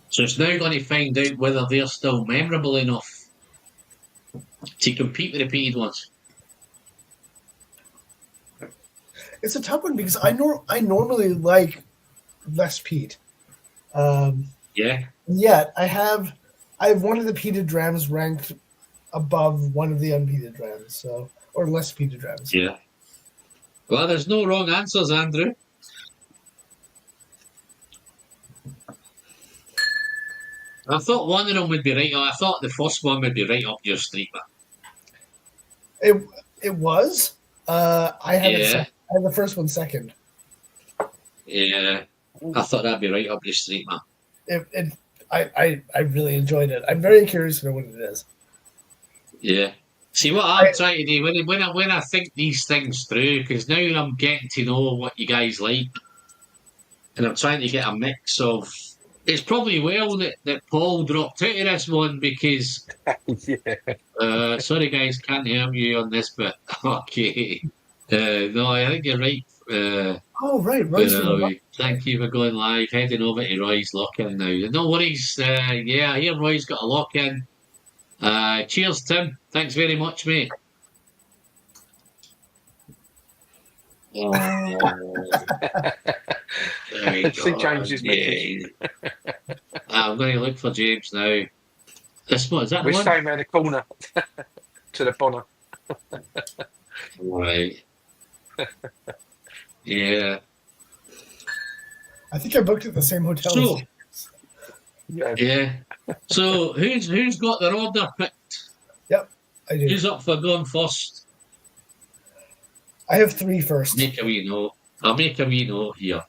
So it's now going to find out whether they're still memorable enough to compete with the repeated ones. It's a tough one because I normally like less peat. Yeah. Yet I have one of the peated drams ranked above one of the unpeated drams, or less peated drams. Yeah. Well, there's no wrong answers, Andrew. I thought one of them would be right. I thought the first one would be right up your street, man. It was. I had the first one second. Yeah, I thought that'd be right up your street, man. I really enjoyed it. I'm very curious to know what it is. Yeah. See what I'm trying to do when I think these things through, because now I'm getting to know what you guys like, and I'm trying to get a mix of. It's probably well that Paul dropped out of this one because. Sorry, guys, can't hear you on this, but okay. No, I think you're right. Right, Roy's thank you for going live. Heading over to Roy's lock-in now. No worries. I hear Roy's got a lock-in. Cheers, Tim. Thanks very much, mate. See James's message. I'm going to look for James now. This one, is that the one? We're staying around the corner to the Bonner. Right. Yeah. I think I booked at the same hotel. Yeah. So who's got their order picked? Yep, I do. Who's up for going first? I have 3 first. Make a wee note. I'll make a wee note here.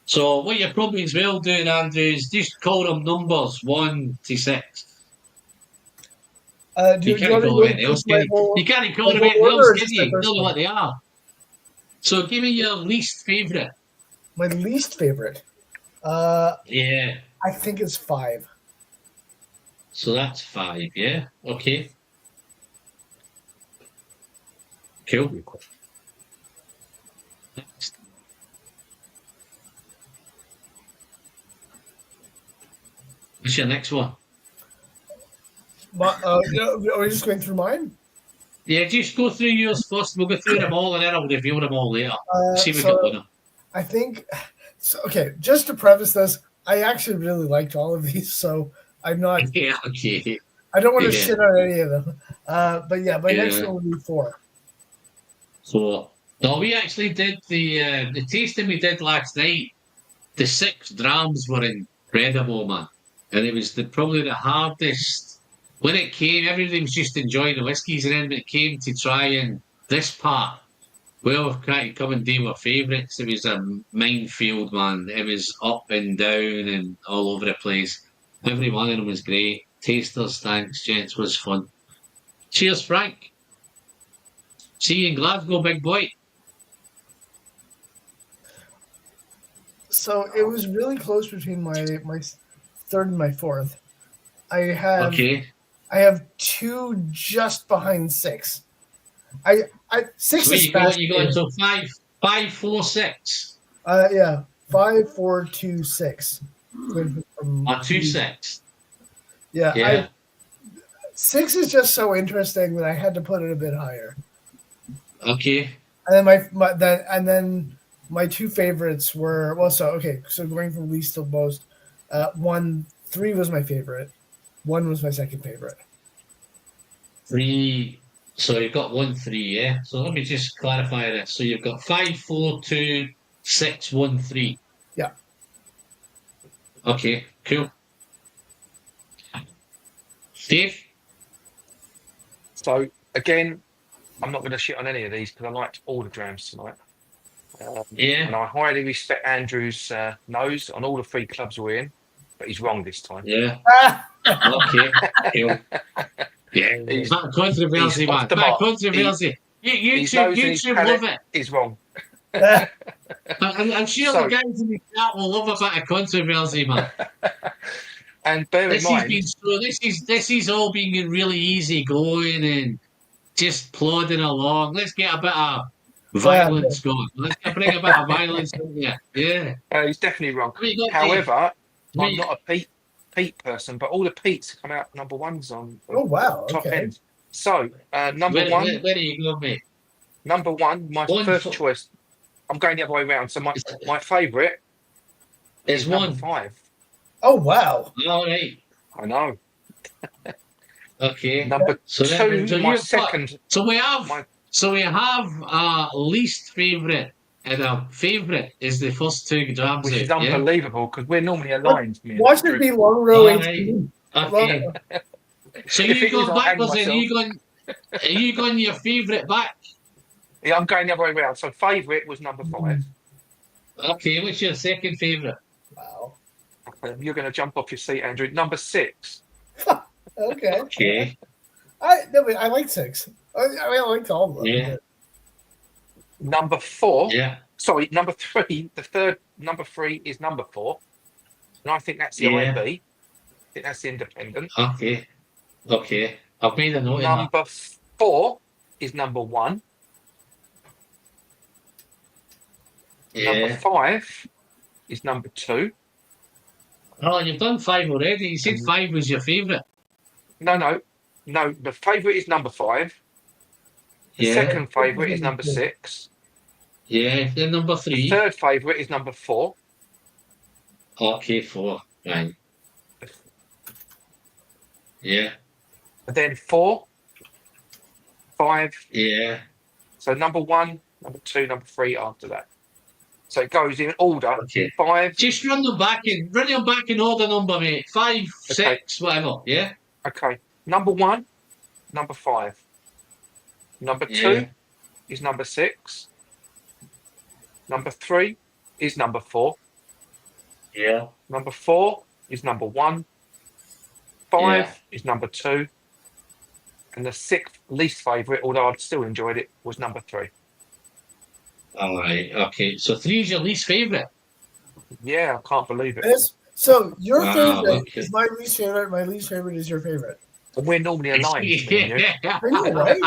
So what you're probably as well doing, Andrew, is just call them numbers 1 to 6. You can't call them anything else, can you? You can't call them anything else, can you? You don't know what they are. So give me your least favourite. My least favourite? Yeah. I think it's 5. So that's 5, yeah? Okay. Cool. Next. What's your next one? Are we just going through mine? Yeah, just go through yours first. We'll go through them all and then I'll reveal them all later. See if we got one. I think, okay, just to preface this, I actually really liked all of these, so I'm not. Yeah, okay. I don't want to shit on any of them. But yeah, my next one would be 4. So, no, we actually did the tasting we did last night. The 6 drams were incredible, man. and it was probably the hardest. When it came, everybody was just enjoying the whiskies, and then when it came to trying this part, well, can't come and do our favourites. It was a minefield, man. It was up and down and all over the place. Every one of them was great. Tasters, thanks, gents, was fun. Cheers, Frank. See you in Glasgow, big boy. So it was really close between my third and my fourth. I have two just behind six. Six So is you got fast. you got so 5, 4, 6. Yeah, 5, 4, 2, 6. 2, 6. Yeah. 6 is just so interesting that I had to put it a bit higher. Okay. And then my two favorites were so going from least to most. 3 was my favorite. 1 was my second favorite. 3. So you've got 1, 3, yeah. So let me just clarify this. So you've got 5, 4, 2, 6, 1, 3. Yeah. Okay. Cool. Steve. So again, I'm not going to shit on any of these because I liked all the drams tonight. Yeah. And I highly respect Andrew's nose on all the 3 clubs we're in, but he's wrong this time. Yeah. Okay. Cool. Yeah. It's not controversy, he's man. off the Not mark. controversy. His nose and his YouTube palate love it. is wrong. I'm sure So- the guys in the chat will love a bit of controversy, man. And bear in This mind, is all being really easy going and just plodding along. Let's get a bit of violence going. Let's bring a bit of violence in here. Yeah. he's definitely wrong. What you got, However, Dave? I'm not a Pete person, but all the Pete's come out number ones on Oh wow! top Okay. end. So number Where one, do you go, mate? number one, my first choice. I'm going the other way around. So my favourite It's is number 1. 5. Oh wow! All right. I know. Okay. Number So 2, my you've second. got, so we have a least favourite and a favourite is the first 2 drams Which is out, yeah? unbelievable because we're normally aligned. Me and Watch it Andrew. be long row All 18. right. Okay. So If you it go is, I'll hang backwards and myself. are you going your favourite back? Yeah, I'm going the other way around. So favourite was number 5. Okay, what's your second favourite? Wow. You're going to jump off your seat, Andrew. Number 6. Okay. Okay. I like 6. I liked all of them. Yeah. Number 4. Yeah. Sorry, number 3. The third number 3 is number 4, and I think that's the Yeah. IB. I think that's the independent. Okay. Okay. I've made a note of that. Number 4 is number 1. Number Yeah. 5 is number 2. Oh, you've done 5 already. You said 5 was your favourite. No. The favourite is number 5. The Yeah. second favourite is number 6. Yeah. Then number The 3. third favourite is number 4. Okay, 4. Right. Yeah. And then 4, 5. Yeah. So number 1, number 2, number 3 after that. So it goes in order. Okay. 5. Just run them back in order number, mate. 5, 6, whatever. Yeah. Okay. Number 1, number 5. Number 2 Yeah. is number 6. Number 3 is number 4. Yeah. Number 4 is number 1. 5 Yeah. is number 2. And the 6th least favourite, although I'd still enjoyed it, was number 3. All right. Okay. So 3 is your least favourite. Yeah, I can't believe it. So your Wow, favorite okay. is my least favorite. My least favorite is your favorite. And we're normally aligned. me and you. I know, right?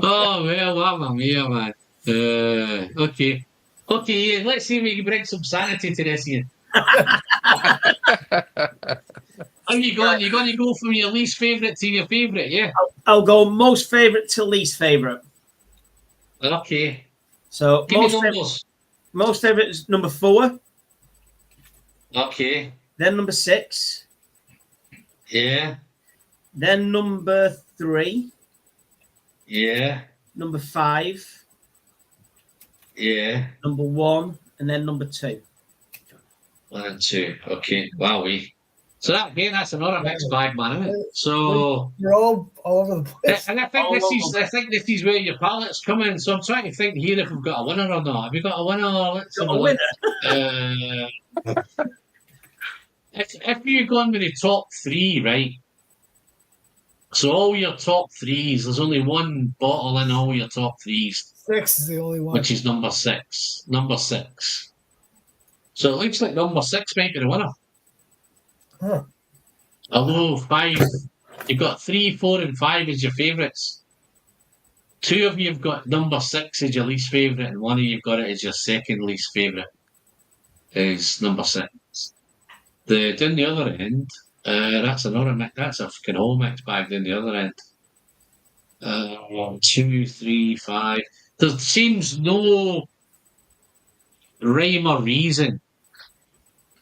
Oh, well, mamma mia, man. Okay. Okay, Ian, let's see if we can bring some sanity to this, Ian. How you going? You're going to go from your least favourite to your favourite, yeah? I'll go most favourite to least favourite. Okay. So Give me numbers. most favourite is number 4, Okay. then number 6, Yeah. then number 3, Yeah. number 5, Yeah. number 1, and then number 2. 1 2. Okay, wow, So that's another mixed bag, man, isn't it? So, You're all over the place. and I think this is where your palate's coming. So I'm trying to think here if we've got a winner or not. Have we got a winner? Let's have Got a a look. winner. If you're going with the top three, right? So all your top threes, there's only one bottle in all your top threes, 6 is the only one. which is number 6. Number 6. So it looks like number 6 might be the winner. Huh. Although 5, you've got 3, 4, and 5 as your favourites. 2 of you have got number 6 as your least favourite, and 1 of you've got it as your second least favourite. Is number 6. Down the other end, that's a fucking whole mixed bag down the other end. 1, 2, 3, 5. There seems no rhyme or reason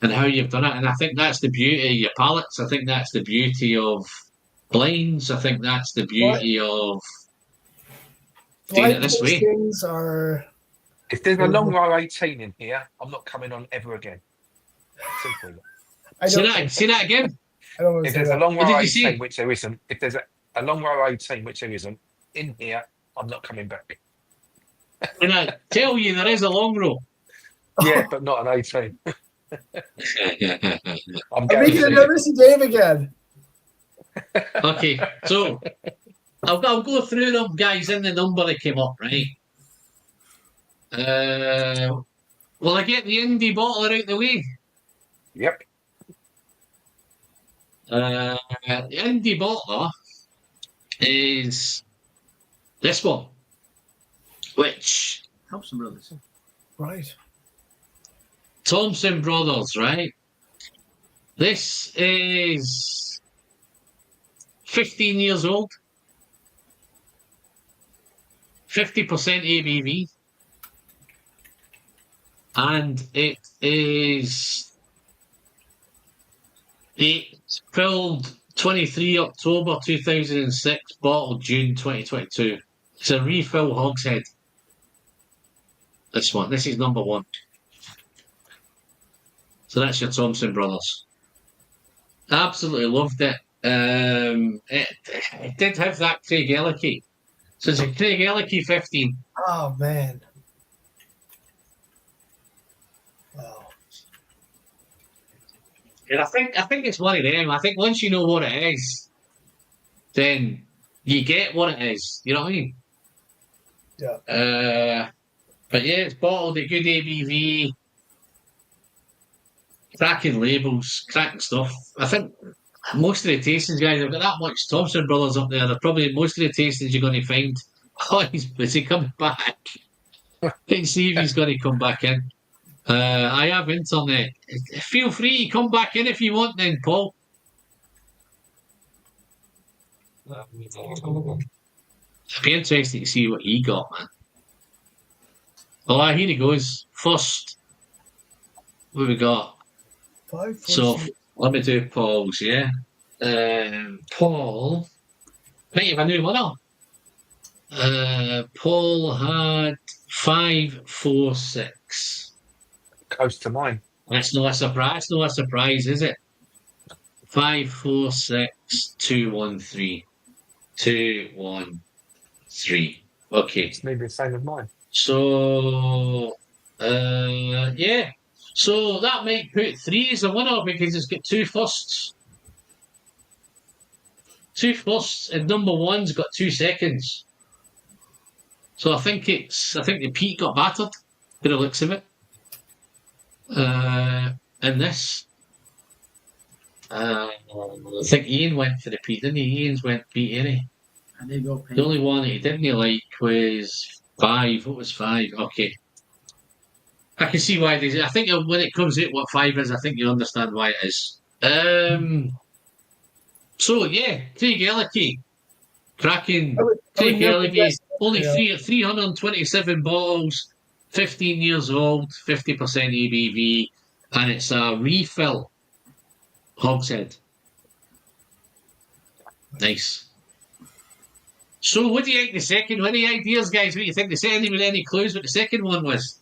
in how you've done it, and I think that's the beauty of your palettes. I think that's the beauty of blinds. I think that's the beauty of doing it this way. Things are. If there's a long row 18 in here, I'm not coming on ever again. Simple. See that again? I don't want to If say there's that. a long What row did you say? 18, which there isn't, if there's a long row 18, which there isn't, in here, I'm not coming back. And I tell you, there is a long row. Yeah, but not an 18. I'm We can going never see Dave again. Okay, so I'll go through them, guys, in the number that came up, right? Will I get the indie bottler out the way? Yep. The indie bottler is this one, which Thompson Brothers. Right. Thompson Brothers, right? This is 15 years old, 50% ABV, and it is filled 23 October 2006, bottled June 2022. It's a refill hogshead. This one. This is number 1. So that's your Thompson Brothers. Absolutely loved it. It did have that Craig Ellicky. So it's a Craig Ellicky 15. Oh man. Wow. And I think it's one of them. I think once you know what it is, then you get what it is. You know what I mean? Yeah. But yeah, it's bottled at good ABV. Cracking labels, cracking stuff. I think most of the tastings, guys, have got that much Thompson Brothers up there. They're probably most of the tastings you're going to find. Oh, is he coming back? Let's see if he's going to come back in. I have internet. Feel free, come back in if you want then, Paul. It'd be interesting to see what he got, man. Oh, here he goes. First, what have we got? 5, 4, So 6. let me do Paul's, yeah. Paul might have a new winner. Paul had 5, 4, 6. close to mine. That's not a surprise. No a surprise, is it? 5, 4, 6, 2, 1, 3. 2, 1, 3. Okay. It's maybe the same as mine. So yeah. So that might put 3 as a winner because it's got 2 firsts. 2 firsts and number 1's got 2 seconds. So I think the Pete got battered by the looks of it. And this. I think Ian went for the Pete, didn't he? Ian's went Pete, didn't he? I did go Pete. The only one that he didn't like was 5. What was 5? Okay. I can see why it is. I think when it comes out what 5 is, I think you understand why it is. So yeah, Craig Ellicky. Cracking. Craig Ellicky is only 327 bottles, 15 years old, 50% ABV, and it's a refill hogshead. Nice. So what do you think the second one? Any ideas, guys? What do you think the second? Any clues what the second one was?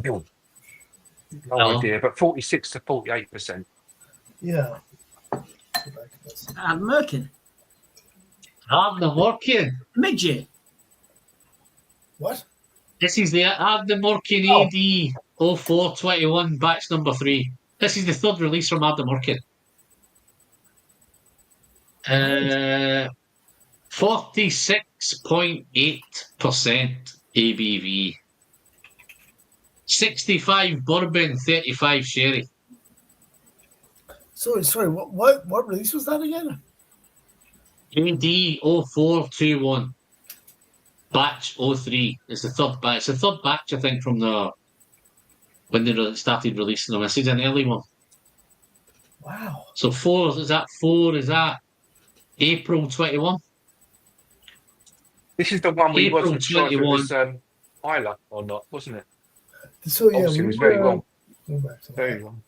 No No. idea, but 46 to 48%. Yeah. Go back to this. Merkin. Hard working. Midget. What? This is the Hard working Oh. AD 0421 batch number 3. This is the third release from Hard working. 46.8% ABV. 65 bourbon, 35 sherry. So sorry, what release was that again? AD 0421. Batch 03. It's the third batch. It's the third batch, I think, from when they started releasing them. This is an early one. Wow. So 4, is that April 21? This is the one we April wasn't sure if it 21. was Isla or not, wasn't it? So yeah, Obviously, it was very wrong. Go back to Very that. wrong.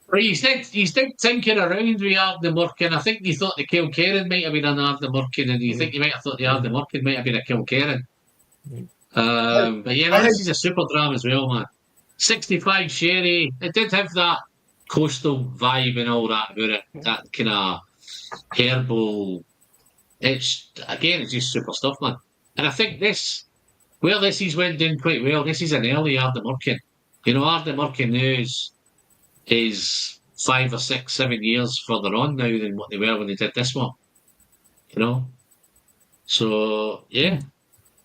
Well, he's tinkering around with Ardnamurkin. I think he thought the Kilkerran might have been an Ardnamurkin, and you think he might have thought the Ardnamurkin might have been a Kilkerran. But yeah, no, this is a super dram as well, man. 65 sherry. It did have that coastal vibe and all that about it. That kind of herbal. It's just super stuff, man. And I think this went down quite well. This is an early Ardnamurkin. You know, Ardnamurkin news is 5 or 6, 7 years further on now than what they were when they did this one. You know? So, yeah.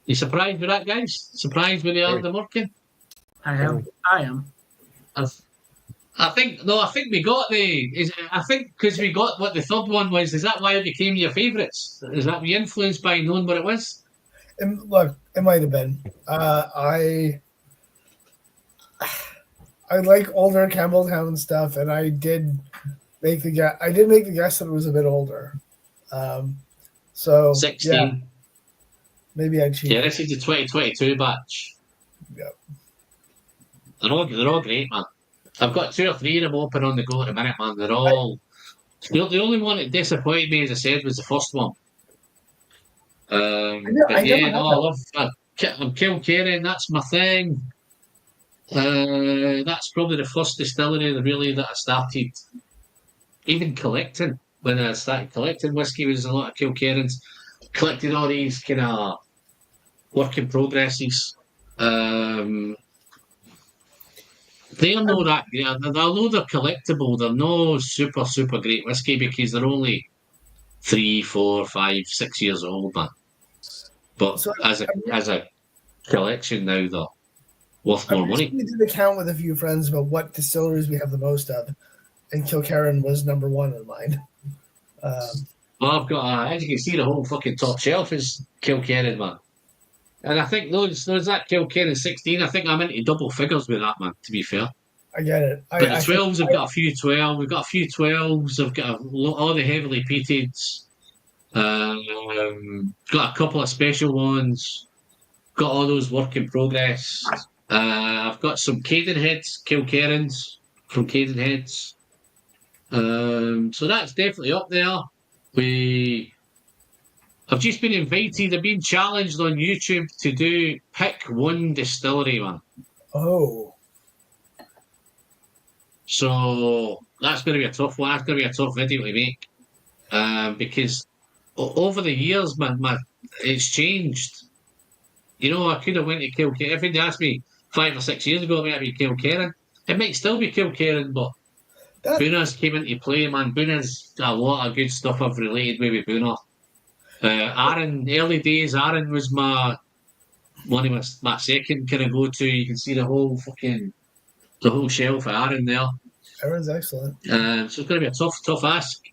You surprised with that, guys? Surprised with the Ardnamurkin? I am. I think we got because we got what the third one was. Is that why it became your favourites? Is that we influenced by knowing what it was? Look, it might have been. I like older Campbelltown stuff, and I did make the guess. I did make the guess that it was a bit older. So 16. yeah, maybe I cheated. Yeah, this is the 2022 batch. Yep. They're all great, man. I've got 2 or 3 of them open on the go at the minute, man. They're all. The only one that disappointed me, as I said, was the first one. I love. I'm Kilkerran. That's my thing. That's probably the first distillery that I started even collecting. When I started collecting whiskey, was a lot of Kilkerrans. Collected all these kind of work in progresses. They're not that great. Although they're collectible, they're no super, super great whiskey because they're only 3, 4, 5, 6 years old, man. But So, as a collection now, they're worth more money. We did a count with a few friends about what distilleries we have the most of, and Kilkerran was number 1 in mine. Well, I've got, as you can see, the whole fucking top shelf is Kilkerran, man. And I think those that Kilkerran 16, I think I'm into double figures with that, man, to be fair. I get it. But the 12s, I've got a few 12. We've got a few 12s. I've got all the heavily peated. Got a couple of special ones. Got all those work in progress. I've got some Cadenheads, Kilkerrans from Cadenheads. So that's definitely up there. I've just been invited. I've been challenged on YouTube to pick one distillery, man. Oh. So that's going to be a tough one. That's going to be a tough video to make. Because over the years, it's changed. You know, I could have went to Kilkerran. If you'd asked me 5 or 6 years ago, it might be Kilkerran. It might still be Kilkerran, but Boona's came into play, man. Boona's a lot of good stuff I've related with Boona. Aaron, early days, Aaron was my second kind of go-to. You can see the whole shelf of Aaron there. Aaron's excellent. So it's going to be a tough ask.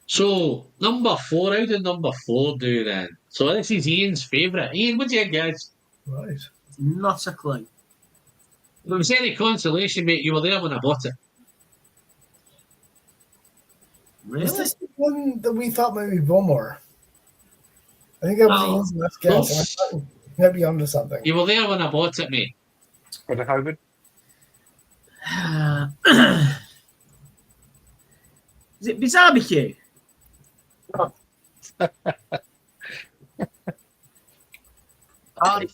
So, number 4, how did number 4 do then? So this is Ian's favourite. Ian, what do you guys? Right. Not a clue. If there's any consolation, mate, you were there when I bought it. Really? Is this the one that we thought might be Bowmore? I think that was Ian's last guess. I thought you might be onto something. You were there when I bought it, mate. For the COVID? Is it Bizarbecue?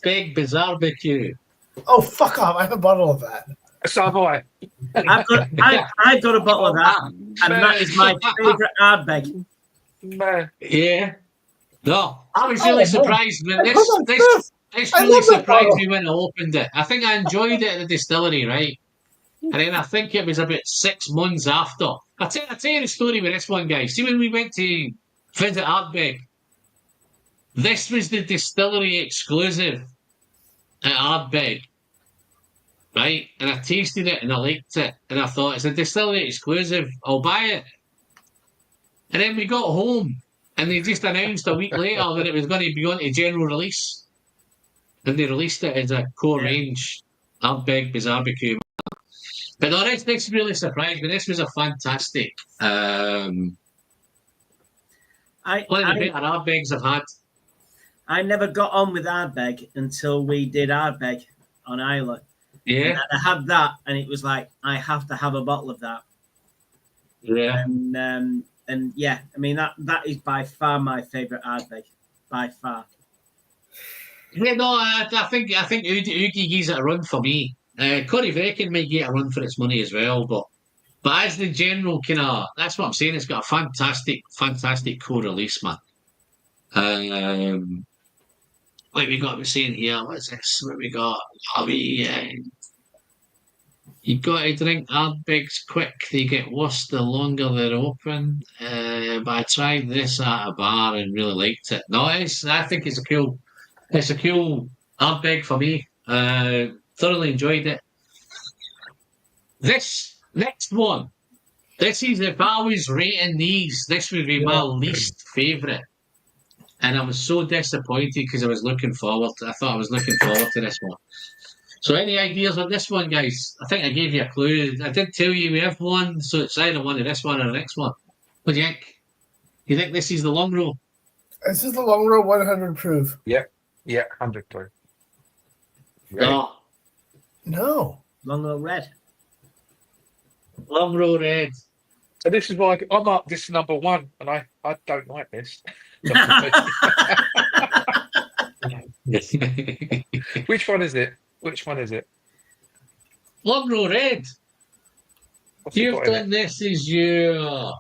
Big Bizarbecue. Oh, fuck off. I have a bottle of that. So have I. I've got a bottle of that, and that is my favourite Ardbeg. Man. Yeah. No, I was really surprised when this I really love that surprised bottle. me when I opened it. I think I enjoyed it at the distillery, right? And then I think it was about 6 months after. I'll tell you the story with this one, guys. See, when we went to visit Ardbeg, this was the distillery exclusive at Ardbeg, right? And I tasted it and I liked it. And I thought, it's a distillery exclusive, I'll buy it. And then we got home and they just announced a week later that it was going to be on to general release. And they released it as a core range Ardbeg Barbecue. But no, this really surprised me. This was a fantastic one of the better Ardbegs I've had. I never got on with Ardbeg until we did Ardbeg on Islay. Yeah. And I had that, and it was like, I have to have a bottle of that. Yeah. And yeah, I mean, that is by far my favourite Ardbeg. By far. Yeah, no, I think Oogie gives it a run for me. Corey Vrecken might get a run for its money as well, but as the general kind of, that's what I'm saying. It's got a fantastic co-release, man. What we got? We're saying here. What's this? What we got? You got to drink Ardbegs quick. They get worse the longer they're open. But I tried this at a bar and really liked it. No, I think it's a cool Ardbeg for me. Thoroughly enjoyed it. This next one. This is, if I was rating these, this would be my least favourite. And I was so disappointed because I was looking forward to this one. So any ideas on this one, guys? I think I gave you a clue. I did tell you we have one, so it's either one of this one or the next one. What do you think? You think this is the long row? This is the long row 100 proof. Yeah, 100 proof. No. Long row red. Long row red. So this is why I marked this number 1, and I don't like this. Which one is it? Long row red. What's it You've got in done this as your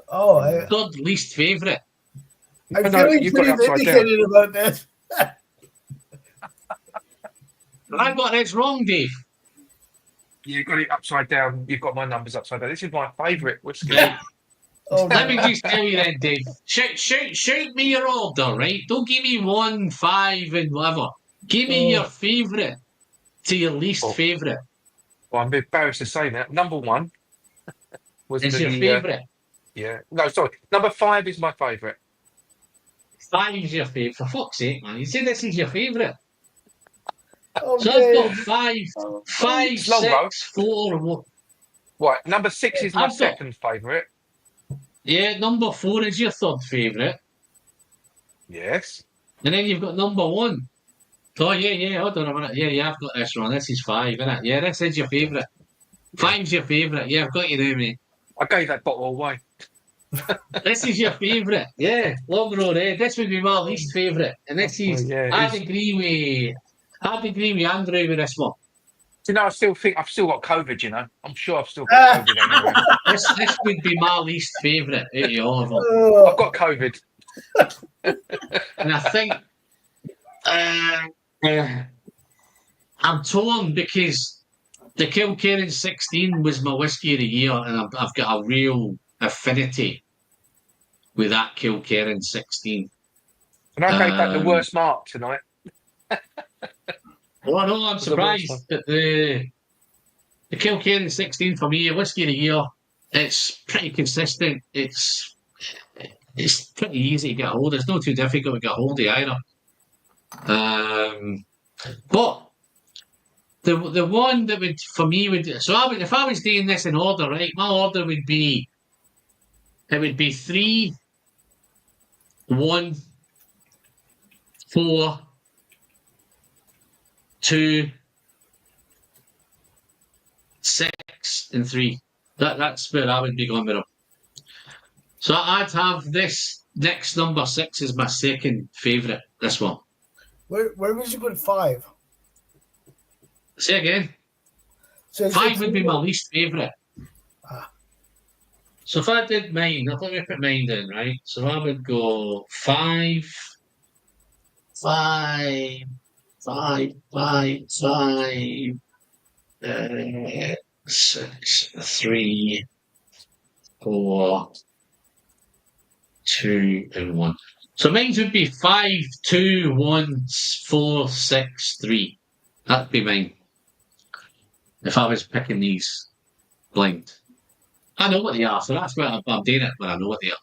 third least favourite. I'm No, feeling you've got pretty it upside vindicated about this. I got this wrong, Dave. You got it upside down. You've got my numbers upside down. This is my favourite whiskey. Let me just tell you then, Dave. Shout me your order, right? Don't give me 1, 5, and whatever. Give me your favourite to your least favourite. Well, I'm embarrassed to say that. Number 1 was It's your favourite. No, sorry. Number 5 is my favourite. 5 is your favourite. For fuck's sake, man. You say this is your favourite. Oh, So I've got 5, It's long road. 6, 4. Right, number 6 is my I've got- second favourite. Yeah, number 4 is your third favourite. Yes. And then you've got number 1. Oh, yeah, hold on a minute. Yeah, I've got this one. This is 5, isn't it? Yeah, this is your favourite. 5's your favourite. Yeah, I've got you there, mate. I gave that bottle away. This is your favourite. Yeah, Long Row Red. This would be my least favourite. And this is, I'd agree with Andrew with this one. You know, I still think I've still got COVID, you know. I'm sure I've still got COVID anyway. This would be my least favourite out of all of them. I've got COVID. And I think I'm torn because the Kilkerran 16 was my whiskey of the year, and I've got a real affinity with that Kilkerran 16. And I gave that the worst mark tonight. Well, no, I'm surprised that the Kilkerran 16 for me, a whiskey of the year, it's pretty consistent. It's pretty easy to get a hold of. It's not too difficult to get a hold of either. But the one that would, for me, if I was doing this in order, right, my order would be, it would be 3, 1, 4, 2, 6, and 3. That's where I would be going with them. So I'd have this next number 6 as my second favourite. This one. Where would you put 5? Say again. So it's 5 would be my total- least favourite. Ah. So if I did mine, let me put mine in, right? So I would go 5, 5, 5, 5, 5, 6, 3, 4, 2, and 1. So mine would be 5, 2, 1, 4, 6, 3. That'd be mine. If I was picking these blind. I know what they are, so that's why I'm doing it, but I know what they are.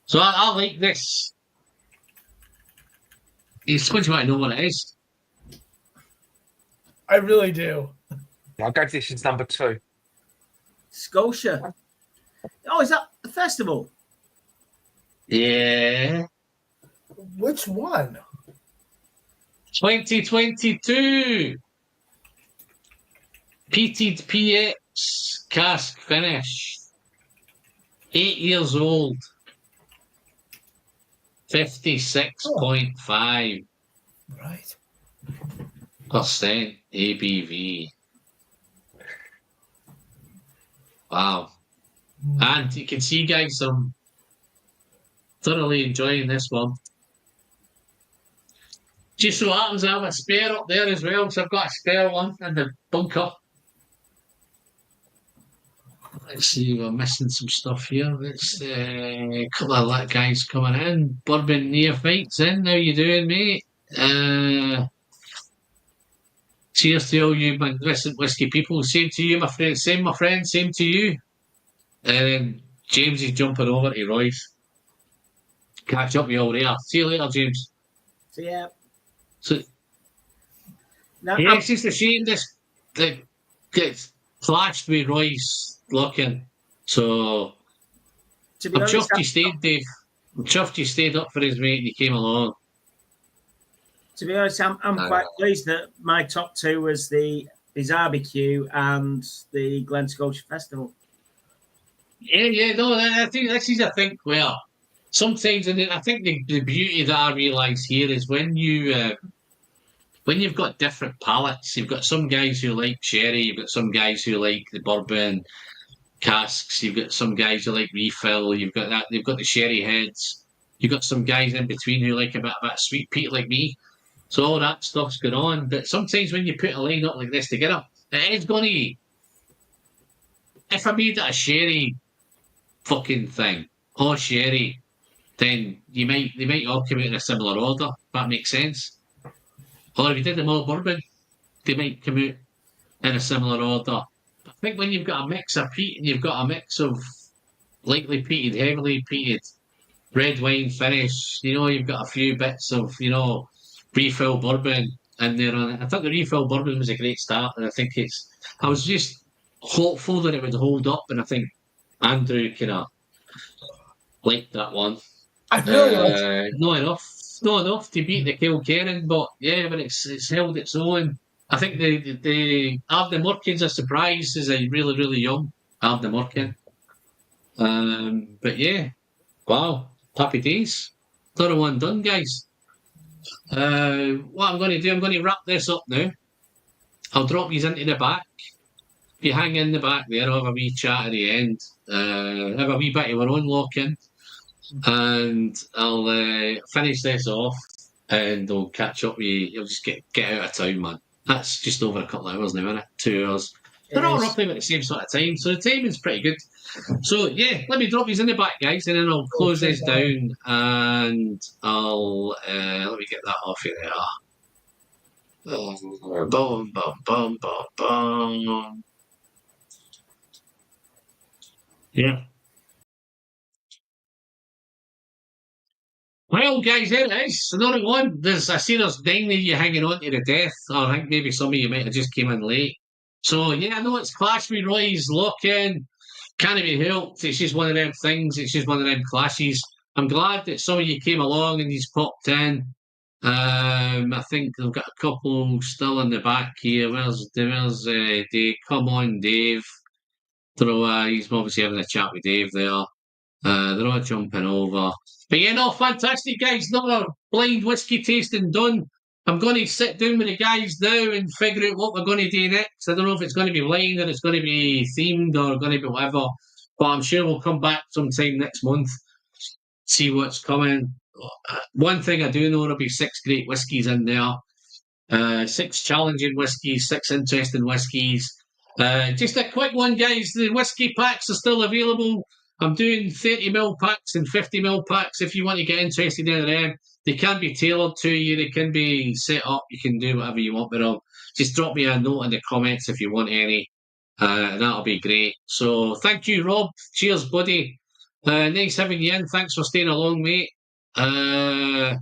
So I like this. You're supposed to know what it is. I really do. I'll go this as number 2. Scotia. Oh, is that the festival? Yeah. Which one? 2022. Peated PX cask finish. 8 years old. 56.5% Right. ABV. Wow. And you can see, guys, I'm thoroughly enjoying this one. Just so happens I have a spare up there as well, so I've got a spare one in the bunker. Let's see, we're missing some stuff here. Let's a couple of that guys coming in. Bourbon neophytes in. How you doing, mate? Cheers to all you magnificent whiskey people. Same to you, my friend. Same, my friend. Same to you. And then James is jumping over to Royce. Catch up with you all there. See you later, James. So yeah. So Now, yeah, it's just a shame this gets clashed with Royce looking. So to be I'm honest, chuffed you stayed, Dave. I'm chuffed you stayed up for his mate and you came along. to be honest, I'm quite pleased that my top 2 was the barbecue and the Glen Scotia Festival. Yeah, no, I think this is a thing where sometimes, and I think the beauty that I realise here is when you've got different palates. You've got some guys who like sherry, you've got some guys who like the bourbon casks, you've got some guys who like refill, you've got the sherry heads, you've got some guys in between who like a bit of sweet peat like me. So all that stuff's going on. But sometimes when you put a line up like this together, it is going to. If I made it a sherry fucking thing or sherry, then they might all come out in a similar order. If that makes sense. Or if you did them all bourbon, they might come out in a similar order. I think when you've got a mix of peat and you've got a mix of lightly peated, heavily peated, red wine finish, you've got a few bits of, refill bourbon in there. And I think the refill bourbon was a great start. And I was just hopeful that it would hold up. And I think Andrew kind of liked that one. I really like Not enough to beat the Kilkerran, but yeah, but it's held its own. I think the Ardnamurchan's a surprise is a really, really young Ardnamurchan. But yeah, wow, happy days. Third one done, guys. What I'm going to do, I'm going to wrap this up now. I'll drop these into the back. If you hang in the back there, I'll have a wee chat at the end. Have a wee bit of our own lock-in. And I'll finish this off and I'll catch up with you. You'll just get out of town, man. That's just over a couple of hours now, isn't it? 2 hours. They're all roughly about the same sort of time, so the timing's pretty good. So yeah, let me drop these in the back, guys, and then I'll close this down and I'll let me get that off of there. Boom, boom, boom, boom, boom. Yeah. Well, guys, there it is. Another one. I see there's 9 of you hanging on to the death. Or I think maybe some of you might have just came in late. So, yeah, I know it's Clash with Roy's lock-in. Can't be helped. It's just one of them things. It's just one of them clashes. I'm glad that some of you came along and he's popped in. I think I've got a couple still in the back here. Where's Dave? Come on, Dave. He's obviously having a chat with Dave there. They're all jumping over. But yeah, no, fantastic, guys. Another blind whiskey tasting done. I'm going to sit down with the guys now and figure out what we're going to do next. I don't know if it's going to be blind or it's going to be themed or going to be whatever, but I'm sure we'll come back sometime next month, see what's coming. One thing I do know, there'll be 6 great whiskies in there, 6 challenging whiskies, 6 interesting whiskies. Just a quick one, guys. The whiskey packs are still available. I'm doing 30ml packs and 50ml packs if you want to get interested in them. They can be tailored to you. They can be set up. You can do whatever you want with them. Just drop me a note in the comments if you want any. And that'll be great. So thank you, Rob. Cheers, buddy. Nice having you in. Thanks for staying along, mate. Over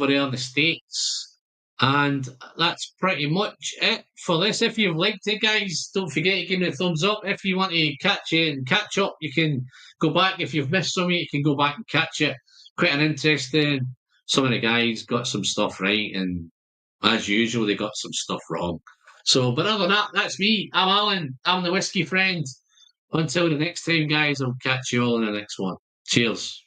there in the States. And that's pretty much it for this. If you've liked it, guys, don't forget to give me a thumbs up. If you want to catch up, you can go back. If you've missed some of it, you can go back and catch it. Quite an interesting. Some of the guys got some stuff right, and as usual, they got some stuff wrong. So, but other than that, that's me. I'm Alan. I'm the Whiskey Friend. Until the next time, guys, I'll catch you all in the next one. Cheers.